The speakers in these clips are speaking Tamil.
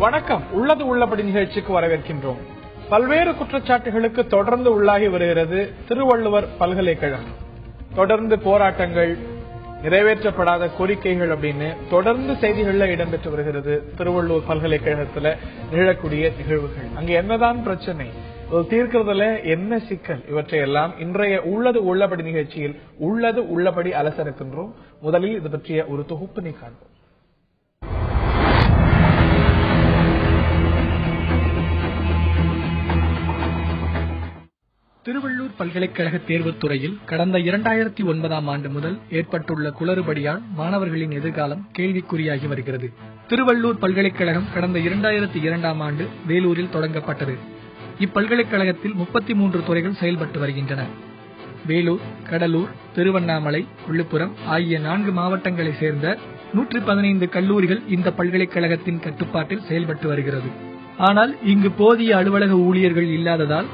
வணக்கம். உள்ளது உள்ளபடி நிகழ்ச்சிக்கு வரவேற்கின்றோம். பல்வேறு குற்றச்சாட்டுகளுக்கு தொடர்ந்து உள்ளாகி வருகிறது திருவள்ளுவர் பல்கலைக்கழகம். தொடர்ந்து போராட்டங்கள், நிறைவேற்றப்படாத கோரிக்கைகள் அப்படின்னு தொடர்ந்து செய்திகள்ல இடம்பெற்று வருகிறது. திருவள்ளுவர் பல்கலைக்கழகத்துல நிகழக்கூடிய நிகழ்வுகள், அங்க என்னதான் பிரச்சனை, தீர்க்கிறதுல என்ன சிக்கல், இவற்றையெல்லாம் இன்றைய உள்ளது உள்ளபடி நிகழ்ச்சியில் உள்ளது உள்ளபடி அலசறுக்கின்றோம். முதலில் இது பற்றிய ஒரு தொகுப்பினை காண்போம். திருவள்ளூர் பல்கலைக்கழக தேர்வுத் துறையில் கடந்த 2009ஆம் ஆண்டு முதல் ஏற்பட்டுள்ள குளறுபடியால் மாணவர்களின் எதிர்காலம் கேள்விக்குறியாகி வருகிறது. திருவள்ளூர் பல்கலைக்கழகம் கடந்த 2002ஆம் ஆண்டு வேலூரில் தொடங்கப்பட்டது. இப்பல்கலைக்கழகத்தில் 33 துறைகள் செயல்பட்டு வருகின்றன. வேலூர், கடலூர், திருவண்ணாமலை, விழுப்புரம் ஆகிய 4 மாவட்டங்களைச் சேர்ந்த 115 கல்லூரிகள் இந்த பல்கலைக்கழகத்தின் கட்டுப்பாட்டில் செயல்பட்டு வருகிறது. ஆனால் இங்கு போதிய அலுவலக ஊழியர்கள் இல்லாததால்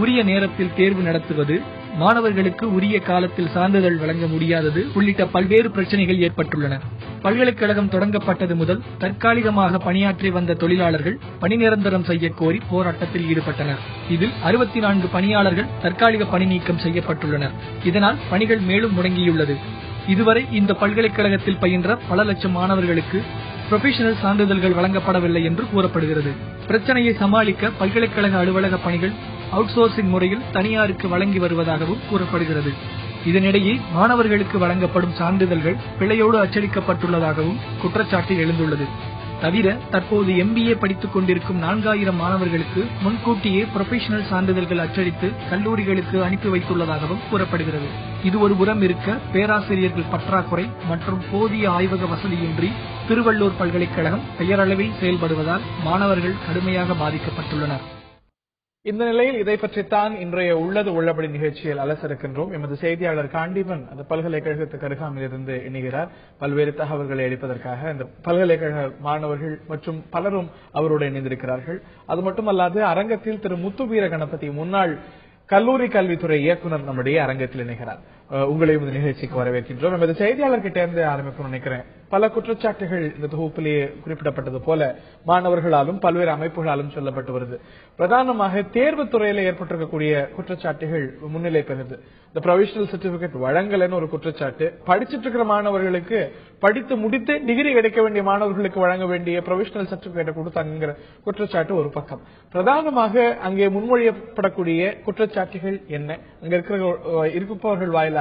உரிய நேரத்தில் தேர்வு நடத்துவது, மாணவர்களுக்கு உரிய காலத்தில் சான்றிதழ் வழங்க முடியாதது உள்ளிட்ட பல்வேறு பிரச்சனைகள் ஏற்பட்டுள்ளன. பல்கலைக்கழகம் தொடங்கப்பட்டது முதல் தற்காலிகமாக பணியாற்றி வந்த தொழிலாளர்கள் பணி நிரந்தரம் செய்ய கோரி போராட்டத்தில் ஈடுபட்டனர். இதில் 64 பணியாளர்கள் தற்காலிக பணி நீக்கம் செய்யப்பட்டுள்ளனர். இதனால் பணிகள் மேலும் முடங்கியுள்ளது. இதுவரை இந்த பல்கலைக்கழகத்தில் பயின்ற பல லட்சம் மாணவர்களுக்கு புரொபஷனல் சான்றிதழ்கள் வழங்கப்படவில்லை என்று கூறப்படுகிறது. பிரச்சனையை சமாளிக்க பல்கலைக்கழக அலுவலக பணிகள் அவுட் சோர்சிங் முறையில் தனியாருக்கு வழங்கி வருவதாகவும் கூறப்படுகிறது. இதனிடையே மாணவர்களுக்கு வழங்கப்படும் சான்றிதழ்கள் பிழையோடு அச்சடிக்கப்பட்டுள்ளதாகவும் குற்றச்சாட்டு எழுந்துள்ளது. தவிர தற்போது MBA படித்துக் கொண்டிருக்கும் 4000 மாணவர்களுக்கு முன்கூட்டியே புரொபஷனல் சான்றிதழ்கள் அச்சடித்து கல்லூரிகளுக்கு அனுப்பி வைத்துள்ளதாகவும் கூறப்படுகிறது. இது ஒரு புறம் இருக்க, பேராசிரியர்கள் பற்றாக்குறை மற்றும் போதிய ஆய்வக வசதியின்றி திருவள்ளூர் பல்கலைக்கழகம் பெயரளவில் செயல்படுவதால் மாணவர்கள் கடுமையாக பாதிக்கப்பட்டுள்ளனர். இந்த நிலையில் இதை பற்றித்தான் இன்றைய உள்ளது உள்ளபடி நிகழ்ச்சியில் அலசறுக்கின்றோம். எமது செய்தியாளர் காண்டீபன் அந்த பல்கலைக்கழகத்துக்கு அருகாமையில் இருந்து இணைகிறார். பல்வேறு தகவல்களை அளிப்பதற்காக இந்த பல்கலைக்கழக மாணவர்கள் மற்றும் பலரும் அவரோடு இணைந்திருக்கிறார்கள். அது மட்டுமல்லாது அரங்கத்தில் திரு முத்துவீர கணபதி, முன்னாள் கல்லூரி கல்வித்துறை இயக்குநர், நம்முடைய அரங்கத்தில் இணைகிறார். உங்களையும் இந்த நிகழ்ச்சிக்கு வரவேற்கின்றோம். எமது செய்தியாளர்கிட்ட இருந்து ஆரம்பிக்கணும்னு நினைக்கிறேன். பல குற்றச்சாட்டுகள் இந்த தொகுப்பிலேயே குறிப்பிடப்பட்டது போல மாணவர்களாலும் பல்வேறு அமைப்புகளாலும் சொல்லப்பட்டு வருது. பிரதானமாக தேர்வு துறையில ஏற்பட்டிருக்கக்கூடிய குற்றச்சாட்டுகள் முன்னிலை பெறுது. இந்த ப்ரொவிஷனல் சர்டிபிகேட் வழங்கலன்னு ஒரு குற்றச்சாட்டு, படிச்சுட்டு இருக்கிற மாணவர்களுக்கு, படித்து முடித்து டிகிரி கிடைக்க வேண்டிய மாணவர்களுக்கு வழங்க வேண்டிய ப்ரொவிஷனல் சர்டிபிகேட்டை கொடுத்தாங்கிற குற்றச்சாட்டு ஒரு பக்கம். பிரதானமாக அங்கே முன்மொழியப்படக்கூடிய குற்றச்சாட்டுகள் என்ன, அங்க இருப்பவர்கள் வாயிலாகவும்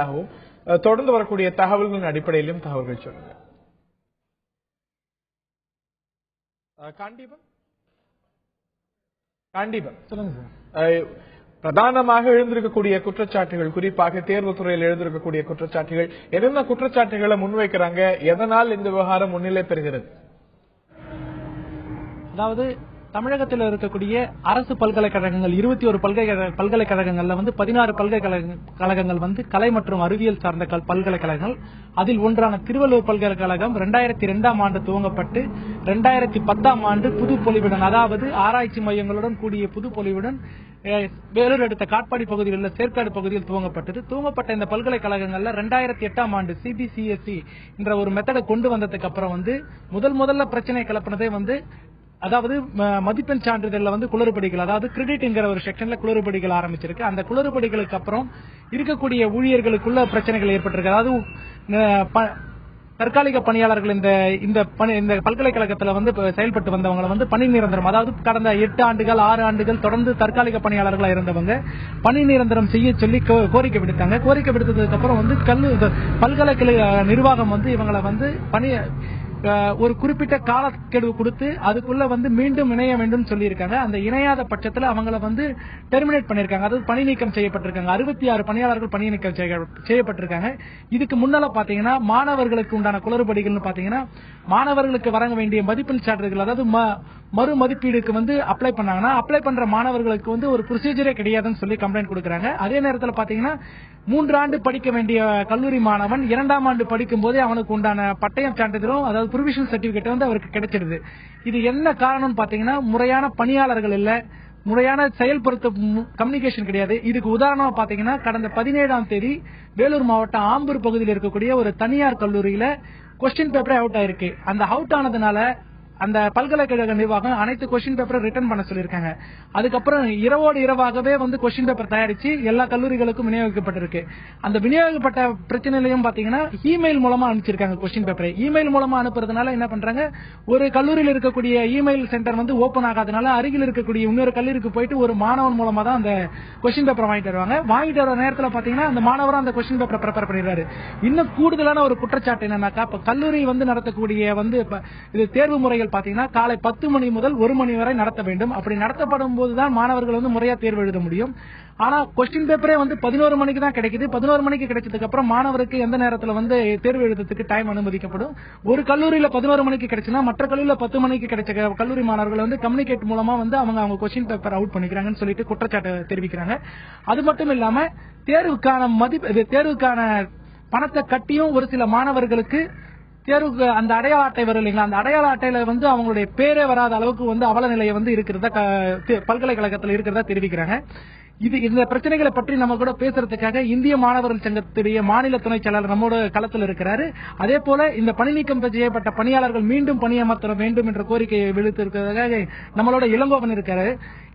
தொடர்ந்து வரக்கூடிய தகவல்களின் அடிப்படையிலும் தகவல்கள் சொல்லுங்க. காண்டீபன் சொல்லுங்க சார். பிரதானமாக எழுந்திருக்கக்கூடிய குற்றச்சாட்டுகள், குறிப்பாக தேர்வு துறையில் எழுந்திருக்கக்கூடிய குற்றச்சாட்டுகள், என்னென்ன குற்றச்சாட்டுகளை முன்வைக்கிறாங்க, எதனால் இந்த விவகாரம் முன்னிலை பெறுகிறது? அதாவது தமிழகத்தில் இருக்கக்கூடிய அரசு பல்கலைக்கழகங்கள் 21 பல்கலைக்கழகங்கள்ல 16 பல்கலைக்கழகங்கள் கலை மற்றும் அறிவியல் சார்ந்த பல்கலைக்கழகங்கள். அதில் ஒன்றான திருவள்ளூர் பல்கலைக்கழகம் 2002ஆம் ஆண்டு துவங்கப்பட்டு 2010ஆம் ஆண்டு புது பொலிவுடன், அதாவது ஆராய்ச்சி மையங்களுடன் கூடிய புது பொலிவுடன் வேலூர் அடுத்த காட்பாடி பகுதியில் உள்ள சேர்க்காடு பகுதியில் துவங்கப்பட்டது. துவங்கப்பட்ட இந்த பல்கலைக்கழகங்கள்ல 2008ஆம் ஆண்டு CBCSE என்ற ஒரு மெத்தடை கொண்டு வந்ததுக்கு அப்புறம் முதல்ல பிரச்சனை கிளப்பினதே அதாவது மதிப்பெண் சான்றிதழ்ல குளறுபடிகள், அதாவது கிரெடிட் என்கிற ஒரு செக்ஷன்ல குளறுபடிகள் ஆரம்பிச்சிருக்கு. அந்த குளறுபடிகளுக்கு அப்புறம் இருக்கக்கூடிய ஊழியர்களுக்குள்ள பிரச்சனைகள் ஏற்பட்டிருக்கு. அதாவது தற்காலிக பணியாளர்கள் இந்த பல்கலைக்கழகத்துல செயல்பட்டு வந்தவங்க பணி நிரந்தரம், அதாவது கடந்த 8 ஆண்டுகள் 6 ஆண்டுகள் தொடர்ந்து தற்காலிக பணியாளர்களா இருந்தவங்க பணி நிரந்தரம் செய்ய சொல்லி கோரிக்கை விடுத்தாங்க. கோரிக்கை விடுத்ததுக்கு அப்புறம் பல்கலைக்கழக நிர்வாகம் இவங்களை ஒரு குறிப்பிட்ட காலக்கெடு கொடுத்து அதுக்குள்ள மீண்டும் இணைய வேண்டும் சொல்லி இருக்காங்க. அந்த இணையாத பட்சத்துல அவங்கள டெர்மினேட் பண்ணிருக்காங்க, அதாவது பணி நீக்கம் செய்யப்பட்டிருக்காங்க. 66 பணியாளர்கள் பணி நீக்கம் செய்யப்பட்டிருக்காங்க. இதுக்கு முன்னால பாத்தீங்கன்னா மாணவர்களுக்கு உண்டான குளறுபடிகள் பாத்தீங்கன்னா, மாணவர்களுக்கு வழங்க வேண்டிய மதிப்பெண் சான்றிதழ், அதாவது மறு மதிப்பீடுக்கு அப்ளை பண்ணாங்கன்னா அப்ளை பண்ற மாணவர்களுக்கு ஒரு ப்ரொசீஜரே கிடையாதுன்னு சொல்லி கம்ப்ளைண்ட் கொடுக்கறாங்க. அதே நேரத்தில் பாத்தீங்கன்னா 3 ஆண்டு படிக்க வேண்டிய கல்லூரி மாணவன் 2ஆம் ஆண்டு படிக்கும் போதே அவனுக்கு உண்டான பட்டயம் சான்றிதழும், அதாவது ப்ரொவிஷனல் சர்டிபிகேட் அவருக்கு கிடைச்சிடுது. இது என்ன காரணம் பாத்தீங்கன்னா, முறையான பணியாளர்கள் இல்ல, முறையான செயல்படுத்த கம்யூனிகேஷன் கிடையாது. இதுக்கு உதாரணமா பாத்தீங்கன்னா, கடந்த 17ஆம் தேதி வேலூர் மாவட்டம் ஆம்பூர் பகுதியில் இருக்கக்கூடிய ஒரு தனியார் கல்லூரியில கொஸ்டின் பேப்பரே அவுட் ஆயிருக்கு. அந்த அவுட் ஆனதுனால அந்த பல்கலைக்கழக நிர்வாகம் அனைத்து கொஸ்டின் பேப்பரை ரிட்டர்ன் பண்ண சொல்லியிருக்காங்க. அதுக்கப்புறம் இரவோடு இரவாகவே வந்து கொஸ்டின் பேப்பர் தயாரிச்சு எல்லா கல்லூரிகளுக்கும் விநியோகிக்கப்பட்டிருக்கு. அந்த விநியோகிக்கப்பட்ட பிரச்சனையிலையும் பாத்தீங்கன்னா இமெயில் மூலமா அனுப்பிச்சிருக்காங்க கொஸ்டின் பேப்பரை. இமெயில் மூலமா அனுப்புறதுனால என்ன பண்றாங்க, ஒரு கல்லூரியில் இருக்கக்கூடிய இமெயில் சென்டர் வந்து ஓபன் ஆகாதனால அருகில் இருக்கக்கூடிய இன்னொரு கல்லூரிக்கு போயிட்டு ஒரு மாணவன் மூலமா தான் அந்த கொஸ்டின் பேப்பர் வாங்கிட்டு வருவாங்க. வாங்கிட்டு வர நேரத்தில் பாத்தீங்கன்னா அந்த மாணவரும் அந்த கொஸ்டின் பேப்பர் ப்ரிப்பேர் பண்ணிடுறாரு. இன்னும் கூடுதலான ஒரு குற்றச்சாட்டு என்னன்னாக்கா, கல்லூரி வந்து நடத்தக்கூடிய வந்து இது தேர்வு முறைகள் பாத்தீங்கன்னா காலை 10 மணி முதல் 1 மணி வரை நடத்த வேண்டும். அப்படி நடத்தப்படும் போதுதான் மாணவர்கள் வந்து முறையா தேர்வு எழுத முடியும். ஆனா கொஸ்டின் பேப்பரே வந்து 11 மணிக்கு தான் கிடைக்குது. 11 மணிக்கு கிடைச்சதுக்கு அப்புறம் மாணவருக்கு எந்த நேரத்தில் வந்து தேர்வு எழுதுறதுக்கு டைம் அனுமதிக்கப்படும். ஒரு கல்லூரியில 11 மணிக்கு கிடைச்சுன்னா மற்ற கல்லூரியில 10 மணிக்கு கிடைச்ச கல்லூரி மாணவர்கள் வந்து கம்யூனிகேட் மூலமா வந்து அவங்க கொஸ்டின் பேப்பர் அவுட் பண்ணிக்கிறாங்கன்னு சொல்லிட்டு குற்றச்சாட்டு தெரிவிக்கிறாங்க. அது மட்டும் இல்லாம தேர்வுக்கான பணத்தை கட்டியும் ஒரு சில மாணவர்களுக்கு தேர்வுக்கு அந்த அடையாள அட்டை வரும் இல்லைங்களா, அந்த அடையாள அட்டையில வந்து அவங்களுடைய பேரே வராத அளவுக்கு வந்து அவல நிலையை வந்து இருக்கிறதா பல்கலைக்கழகத்தில் இருக்கிறதா தெரிவிக்கிறாங்க. இந்த பிரச்சனைகளை பற்றி நம்ம கூட பேசுறதுக்காக இந்திய மாணவர்கள் சங்கத்துடைய மாநில துணை செயலாளர் நம்மோட களத்தில் இருக்கிறாரு. அதே போல இந்த பணி நீக்கம் செய்யப்பட்ட பணியாளர்கள் மீண்டும் பணியமர்த்த வேண்டும் என்ற கோரிக்கையை விடுத்திருக்கிறதாக நம்மளோட இளங்கோவன் இருக்காரு.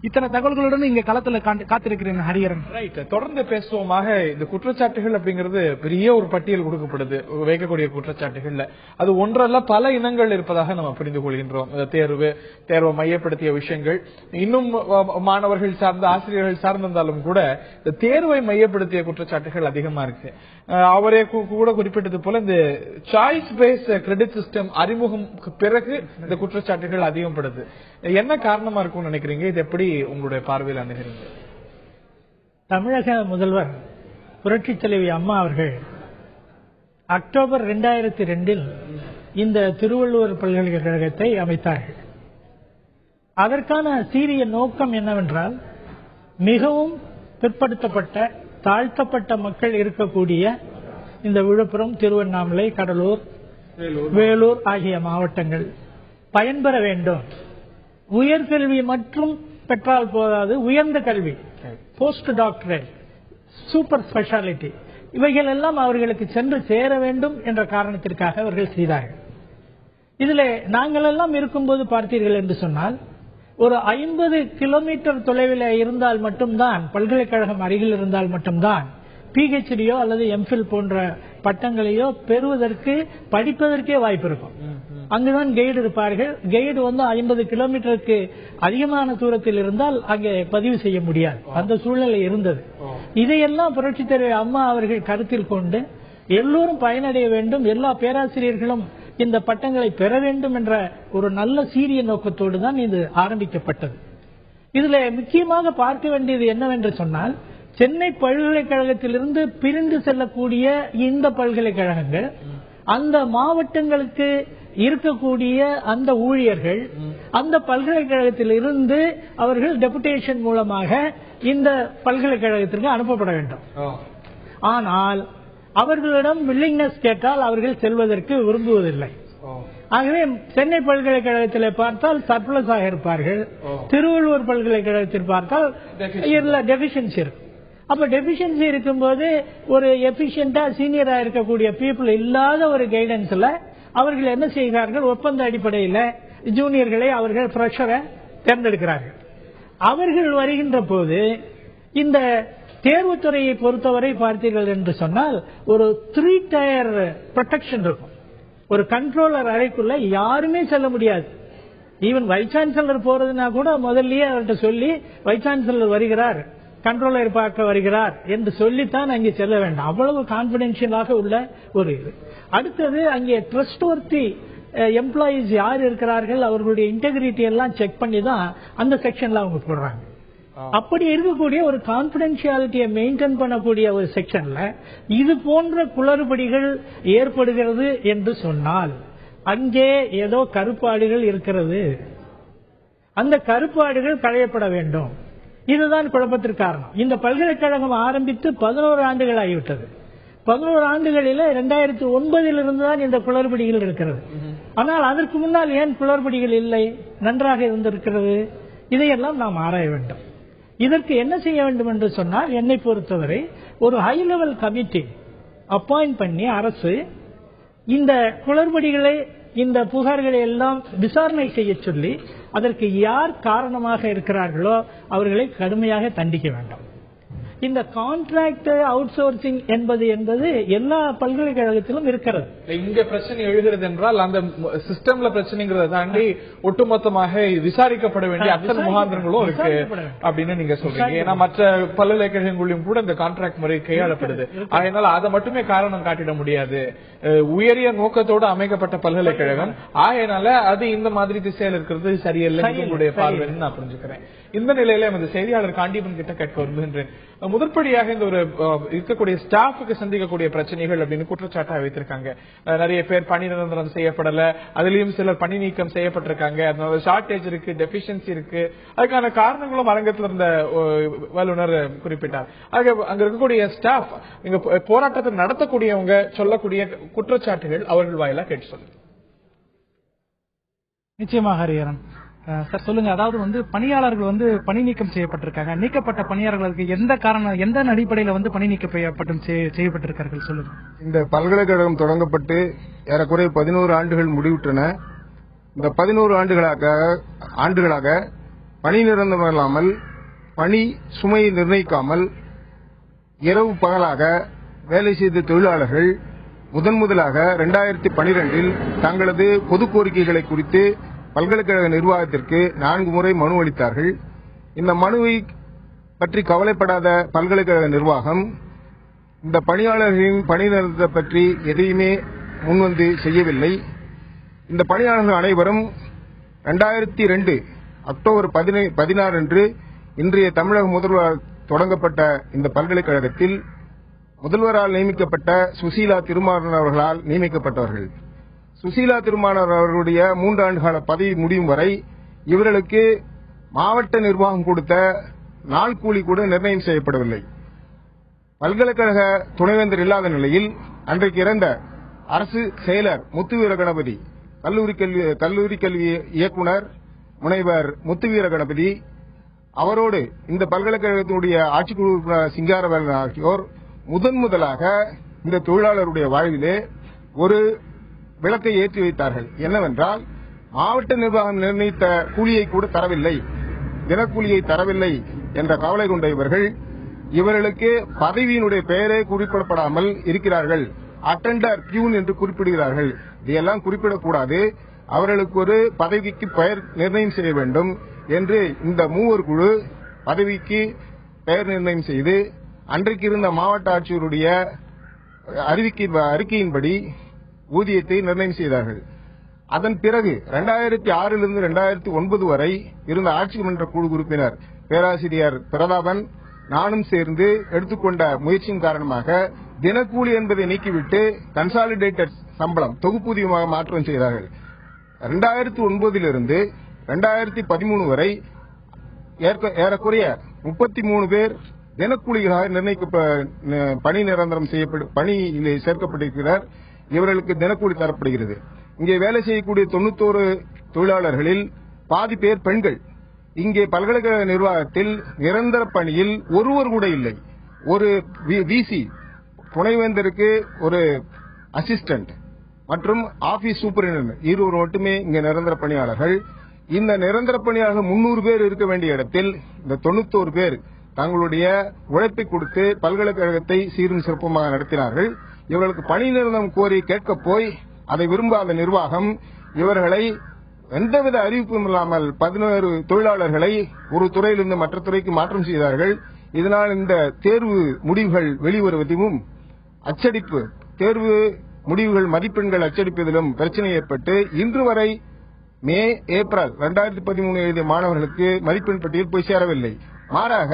இத்தனை தகவல்களுடன் இங்க களத்துல காத்திருக்கிறேன் ஹரிஹரன். ரைட், தொடர்ந்து பேசுவோமாக. இந்த குற்றச்சாட்டுகள் அப்படிங்கிறது பெரிய ஒரு பட்டியல் கொடுக்கப்படுது வைக்கக்கூடிய குற்றச்சாட்டுகள்ல. அது ஒன்றல்ல பல இனங்கள் இருப்பதாக நம்ம புரிந்து கொள்கின்றோம். தேர்வை மையப்படுத்திய விஷயங்கள் இன்னும் மாணவர்கள் சார்ந்த ஆசிரியர்கள் சார்ந்திருந்தாலும் கூட இந்த தேர்வை மையப்படுத்திய குற்றச்சாட்டுகள் அதிகமா இருக்கு. அவரே கூட குறிப்பிட்டது போல இந்த சாய்ஸ் பேஸ்ட் கிரெடிட் சிஸ்டம் அறிமுகம் பிறகு இந்த குற்றச்சாட்டுகள் அதிகப்படுது. என்ன காரணமா இருக்கும்னு நினைக்கிறீங்க? இது எப்படி உங்களுடைய பார்வையில் அணுகிறீங்க? தமிழக முதல்வர் புரட்சித் தலைவி அம்மா அவர்கள் அக்டோபர் 2002 இந்த திருவள்ளுவர் பல்கலைக்கழகத்தை அமைத்தார்கள். அதற்கான சீரிய நோக்கம் என்னவென்றால், மிகவும் பிற்படுத்தப்பட்ட தாழ்த்தப்பட்ட மக்கள் இருக்கக்கூடிய இந்த விழுப்புரம், திருவண்ணாமலை, கடலூர், வேலூர் ஆகிய மாவட்டங்கள் பயன்பெற வேண்டும். உயர்கல்வி மற்றும் பெற்றால் போதாது, உயர்ந்த கல்வி, போஸ்ட் டாக்டரேட், சூப்பர் ஸ்பெஷாலிட்டி, இவைகள் எல்லாம் அவர்களுக்கு சென்று சேர வேண்டும் என்ற காரணத்திற்காக அவர்கள் செய்தார்கள். இதில் நாங்கள் எல்லாம் இருக்கும்போது பார்த்தீர்கள் என்று சொன்னால், ஒரு 50 கிலோமீட்டர் தொலைவில் இருந்தால் மட்டும்தான், பல்கலைக்கழகம் அருகில் இருந்தால் மட்டும்தான் பிஹெச்டியோ அல்லது எம்ஃபில் போன்ற பட்டங்களையோ பெறுவதற்கு, படிப்பதற்கே வாய்ப்பு இருக்கும். அங்குதான் கைடு இருப்பார்கள். கைடு வந்து 50 கிலோமீட்டருக்கு அதிகமான தூரத்தில் இருந்தால் அங்கே பதிவு செய்ய முடியாது. அந்த சூழ்நிலை இருந்தது. இதையெல்லாம் புரட்சித் தலைவி அம்மா அவர்கள் கருத்தில் கொண்டு எல்லோரும் பயனடைய வேண்டும், எல்லா பேராசிரியர்களும் இந்த பட்டங்களை பெற வேண்டும் என்ற ஒரு நல்ல சீரிய நோக்கத்தோடு தான் இது ஆரம்பிக்கப்பட்டது. இதுல முக்கியமாக பார்க்க வேண்டியது என்னவென்று சொன்னால், சென்னை பல்கலைக்கழகத்திலிருந்து பிரிந்து செல்லக்கூடிய இந்த பல்கலைக்கழகங்கள், அந்த மாவட்டங்களுக்கு இருக்கக்கூடிய அந்த ஊழியர்கள் அந்த பல்கலைக்கழகத்தில் இருந்து அவர்கள் டெபுடேஷன் மூலமாக இந்த பல்கலைக்கழகத்திற்கு அனுப்பப்பட வேண்டும். ஆனால் அவர்களிடம் வில்லிங்னஸ் கேட்டால் அவர்கள் செல்வதற்கு விரும்புவதில்லை. ஆகவே சென்னை பல்கலைக்கழகத்தில் பார்த்தால் சர்ப்ளஸாக இருப்பார்கள், திருவள்ளுவர் பல்கலைக்கழகத்தில் பார்த்தால் டெபிஷியன்சி இருக்கும். அப்ப டெபிஷியன்சி இருக்கும்போது ஒரு எபிஷியன்டா சீனியரா இருக்கக்கூடிய பீப்புள் இல்லாத ஒரு கைடன்ஸ்ல அவர்கள் என்ன செய்கிறார்கள், ஒப்பந்த அடிப்படையில் ஜூனியர்களை அவர்கள் ஃப்ரெஷரை தேர்ந்தெடுக்கிறார்கள். அவர்கள் வருகின்ற போது இந்த தேர்வுத்துறையை பொறுத்தவரை பார்த்தீர்கள் என்று சொன்னால், ஒரு 3 டயர் ப்ரொடெக்ஷன் இருக்கும். ஒரு கண்ட்ரோலர் அறைக்குள்ள யாருமே செல்ல முடியாது. ஈவன் வைஸ் சான்சலர் போறதுனா கூட முதல்லயே அவர்கிட்ட சொல்லி, வைஸ் சான்சலர் வருகிறார், கண்ட்ரோலர் பார்க்க வருகிறார் என்று சொல்லித்தான் அங்கே செல்ல வேண்டும். அவ்வளவு கான்பிடென்ஷியலாக உள்ள ஒரு இது. அடுத்தது அங்கே ட்ரஸ்ட்வர்த்தி எம்ப்ளாயீஸ் யார் இருக்கிறார்கள், அவர்களுடைய இன்டெகிரிட்டி எல்லாம் செக் பண்ணி தான் அந்த செக்ஷன்ல அவங்க போடுறாங்க. அப்படி இருக்கக்கூடிய ஒரு கான்பிடென்ஷியாலிட்டியை மெயின்டைன் பண்ணக்கூடிய ஒரு செக்ஷன்ல இது போன்ற குளறுபடிகள் ஏற்படுகிறது என்று சொன்னால், அங்கே ஏதோ கருப்பாடுகள் இருக்கிறது. அந்த கருப்பாடுகள் களையப்பட வேண்டும். இதுதான் குழப்பத்திற்கு காரணம். இந்த பல்கலைக்கழகம் ஆரம்பித்து 11 ஆண்டுகள் ஆகிவிட்டது. 11 ஆண்டுகளில் 2009 தான் இந்த குளறுபடிகள் இருக்கிறது. ஆனால் அதற்கு முன்னால் ஏன் குளறுபடிகள் இல்லை, நன்றாக இருந்திருக்கிறது? இதையெல்லாம் நாம் ஆராய வேண்டும். இதற்கு என்ன செய்ய வேண்டும் என்று சொன்னால், என்னை பொறுத்தவரை ஒரு ஹை லெவல் கமிட்டி அப்பாயிண்ட் பண்ணி அரசு இந்த குளறுபடிகளை இந்த புகார்களை எல்லாம் விசாரணை செய்ய சொல்லி அதற்கு யார் காரணமாக இருக்கிறார்களோ அவர்களை கடுமையாக தண்டிக்க வேண்டும். இந்த கான்ட்ராக்ட் அவுட் சோர்சிங் என்பது எல்லா பல்கலைக்கழகத்திலும் இருக்கிறது. இங்க பிரச்சனை எழுகிறது என்றால் அந்த சிஸ்டம்ல பிரச்சனைங்கிறத தாண்டி ஒட்டுமொத்தமாக விசாரிக்கப்பட வேண்டிய அத்தனை முகாந்திரங்களும் இருக்கு அப்படின்னு நீங்க சொல்றீங்க. ஏன்னா மற்ற பல்கலைக்கழகங்களிலும் கூட இந்த கான்ட்ராக்ட் முறை கையாளப்படுது. அதனால அதை மட்டுமே காரணம் காட்டிட முடியாது. உயரிய நோக்கத்தோடு அமைக்கப்பட்ட பல்கலைக்கழகம் ஆகையினால அது இந்த மாதிரி திசையில் இருக்கிறது சரியில்லை உங்களுடைய பார்வைன்னு நான் புரிஞ்சுக்கிறேன். இந்த நிலையில இந்த செய்தியாளர் காண்டீபன் கிட்ட கேட்க விரும்புகின்றேன். முதற்படியாக இந்த ஒரு இருக்கக்கூடிய ஸ்டாஃபுக்கு சந்திக்கக்கூடிய பிரச்சனைகள் அப்படின்னு குற்றச்சாட்டா வைத்திருக்காங்க. நிறைய பேர் பணி நிரந்தரம் செய்யப்படல, அதுலயும் சிலர் பணி நீக்கம் செய்யப்பட்டிருக்காங்க. அதனால ஷார்டேஜ் இருக்கு, டெபிஷியன்சி இருக்கு. அதுக்கான காரணங்களும் அரங்கத்தில் இருந்த வல்லுநர் குறிப்பிட்டார். அங்க இருக்கக்கூடிய ஸ்டாஃப் இங்க போராட்டத்தை நடத்தக்கூடியவங்க சொல்லக்கூடிய குற்றச்சாட்டுகள் அவர்கள் வாயிலா கேட்டு சொல்லுங்க. நிச்சயமாக ஹரிஹரன் சார் சொல்லுங்க. அதாவது பணியாளர்கள் பணி நீக்கம் செய்யப்பட்டிருக்காங்க. நீக்கப்பட்ட பணியாளர்களுக்கு எந்த அடிப்படையில் பணி நீக்கம் செய்யப்பட்டிருக்கார்கள் சொல்லுங்க. இந்த பல்கலைக்கழகம் தொடங்கப்பட்டு ஏறக்குறைய 11 ஆண்டுகள் முடிவுற்றன. இந்த 11 ஆண்டுகளாக பணி நிரந்தரம் இல்லாமல், பணி சுமையை நிர்ணயிக்காமல் இரவு பகலாக வேலை செய்த தொழிலாளர்கள் முதலாக 2012 தங்களது பொது கோரிக்கைகளை குறித்து பல்கலைக்கழக நிர்வாகத்திற்கு 4 முறை மனு அளித்தார்கள். இந்த மனுவை பற்றி கவலைப்படாத பல்கலைக்கழக நிர்வாகம் இந்த பணியாளர்களின் பணி நிரந்தரத்தை பற்றி எதையுமே முன்வந்து செய்யவில்லை. இந்த பணியாளர்கள் அனைவரும் 2002 அக்டோபர் 16 அன்று இன்றைய தமிழக முதல்வர் தொடங்கப்பட்ட இந்த பல்கலைக்கழகத்தில் முதல்வரால் நியமிக்கப்பட்ட சுசீலா திருமாறன் அவர்களால் நியமிக்கப்பட்டவர்கள். சுசீலா திருமாறன் அவர்களுடைய 3 ஆண்டு கால பதவி முடியும் வரை இவர்களுக்கு மாவட்ட நிர்வாகம் கொடுத்த நாள் கூலி கூட நிர்ணயம் செய்யப்படவில்லை. பல்கலைக்கழக துணைவேந்தர் இல்லாத நிலையில் அன்றைக்கு இறந்த அரசு செயலர் முத்துவீர கணபதி, கல்லூரி கல்வி இயக்குனர் முனைவர் முத்துவீர கணபதி அவரோடு இந்த பல்கலைக்கழகத்தினுடைய ஆட்சிக்குழு உறுப்பினர் சிங்காரவேலன் ஆகியோர் முதலாக இந்த தொழிலாளருடைய வாழ்விலே ஒரு விளக்கை ஏற்றி வைத்தார்கள். என்னவென்றால், மாவட்ட நிர்வாகம் நிர்ணயித்த கூலியை கூட தரவில்லை, தினக்கூலியை தரவில்லை என்ற கவலை கொண்ட இவர்களுக்கு பதவியினுடைய பெயரே குறிப்பிடப்படாமல் இருக்கிறார்கள். அட்டெண்டர், பியூன் என்று குறிப்பிடுகிறார்கள். இதையெல்லாம் குறிப்பிடக்கூடாது, அவர்களுக்கு ஒரு பதவிக்கு பெயர் நிர்ணயம் செய்ய வேண்டும் என்று இந்த 3 குழு பதவிக்கு பெயர் நிர்ணயம் செய்து அன்றைக்கு இருந்த மாவட்ட ஆட்சியருடைய அறிக்கையின்படி ஊதியத்தை நிர்ணயம் செய்தார்கள். அதன் பிறகு 2006 2009 வரை இருந்த ஆட்சி மன்ற குழு உறுப்பினர் பேராசிரியர் பிரதாபன் நானும் சேர்ந்து எடுத்துக்கொண்ட முயற்சியின் காரணமாக தினக்கூலி என்பதை நீக்கிவிட்டு கன்சாலிடேட்டட் சம்பளம் தொகுப்பூதியமாக மாற்றம் செய்தார்கள். 2009 2013 வரை ஏறக்குறைய 33 பேர் தினக்கூலிகளாக பணி நிரந்தரம் பணியிலே சேர்க்கப்பட்டிருக்கிறார். இவர்களுக்கு தினக்கூலி தரப்படுகிறது. இங்கே வேலை செய்யக்கூடிய 91 தொழிலாளர்களில் பாதி பேர் பெண்கள். இங்கே பல்கலைக்கழக நிர்வாகத்தில் நிரந்தர பணியில் ஒருவர் கூட இல்லை. ஒரு விசி, துணைவேந்தருக்கு ஒரு அசிஸ்டன்ட் மற்றும் ஆபீஸ் சூப்பரிண்டென்டென்ட் இருவர் மட்டுமே இங்கே நிரந்தர பணியாளர்கள். இந்த நிரந்தர பணியாளர்கள் 300 பேர் இருக்க வேண்டிய இடத்தில் இந்த 91 பேர் தங்களுடைய உழைப்பை கொடுத்து பல்கலைக்கழகத்தை சீரும் சிறப்புமாக நடத்தினார்கள். இவர்களுக்கு பணி நிரந்தரம் கோரி கேட்க போய் அதை விரும்பாத நிர்வாகம் இவர்களை எந்தவித அறிவிப்பும் இல்லாமல் 11 தொழிலாளர்களை ஒரு துறையிலிருந்து மற்ற துறைக்கு மாற்றம் செய்தார்கள். இதனால் இந்த தேர்வு முடிவுகள் வெளிவருவதும் அச்சடிப்பு தேர்வு முடிவுகள் மதிப்பெண்கள் அச்சடிப்பதிலும் பிரச்சனை ஏற்பட்டு இன்று வரை மே ஏப்ரல் 2013 எழுதிய மாணவர்களுக்கு மதிப்பெண் பட்டியல் போய் சேரவில்லை. மாறாக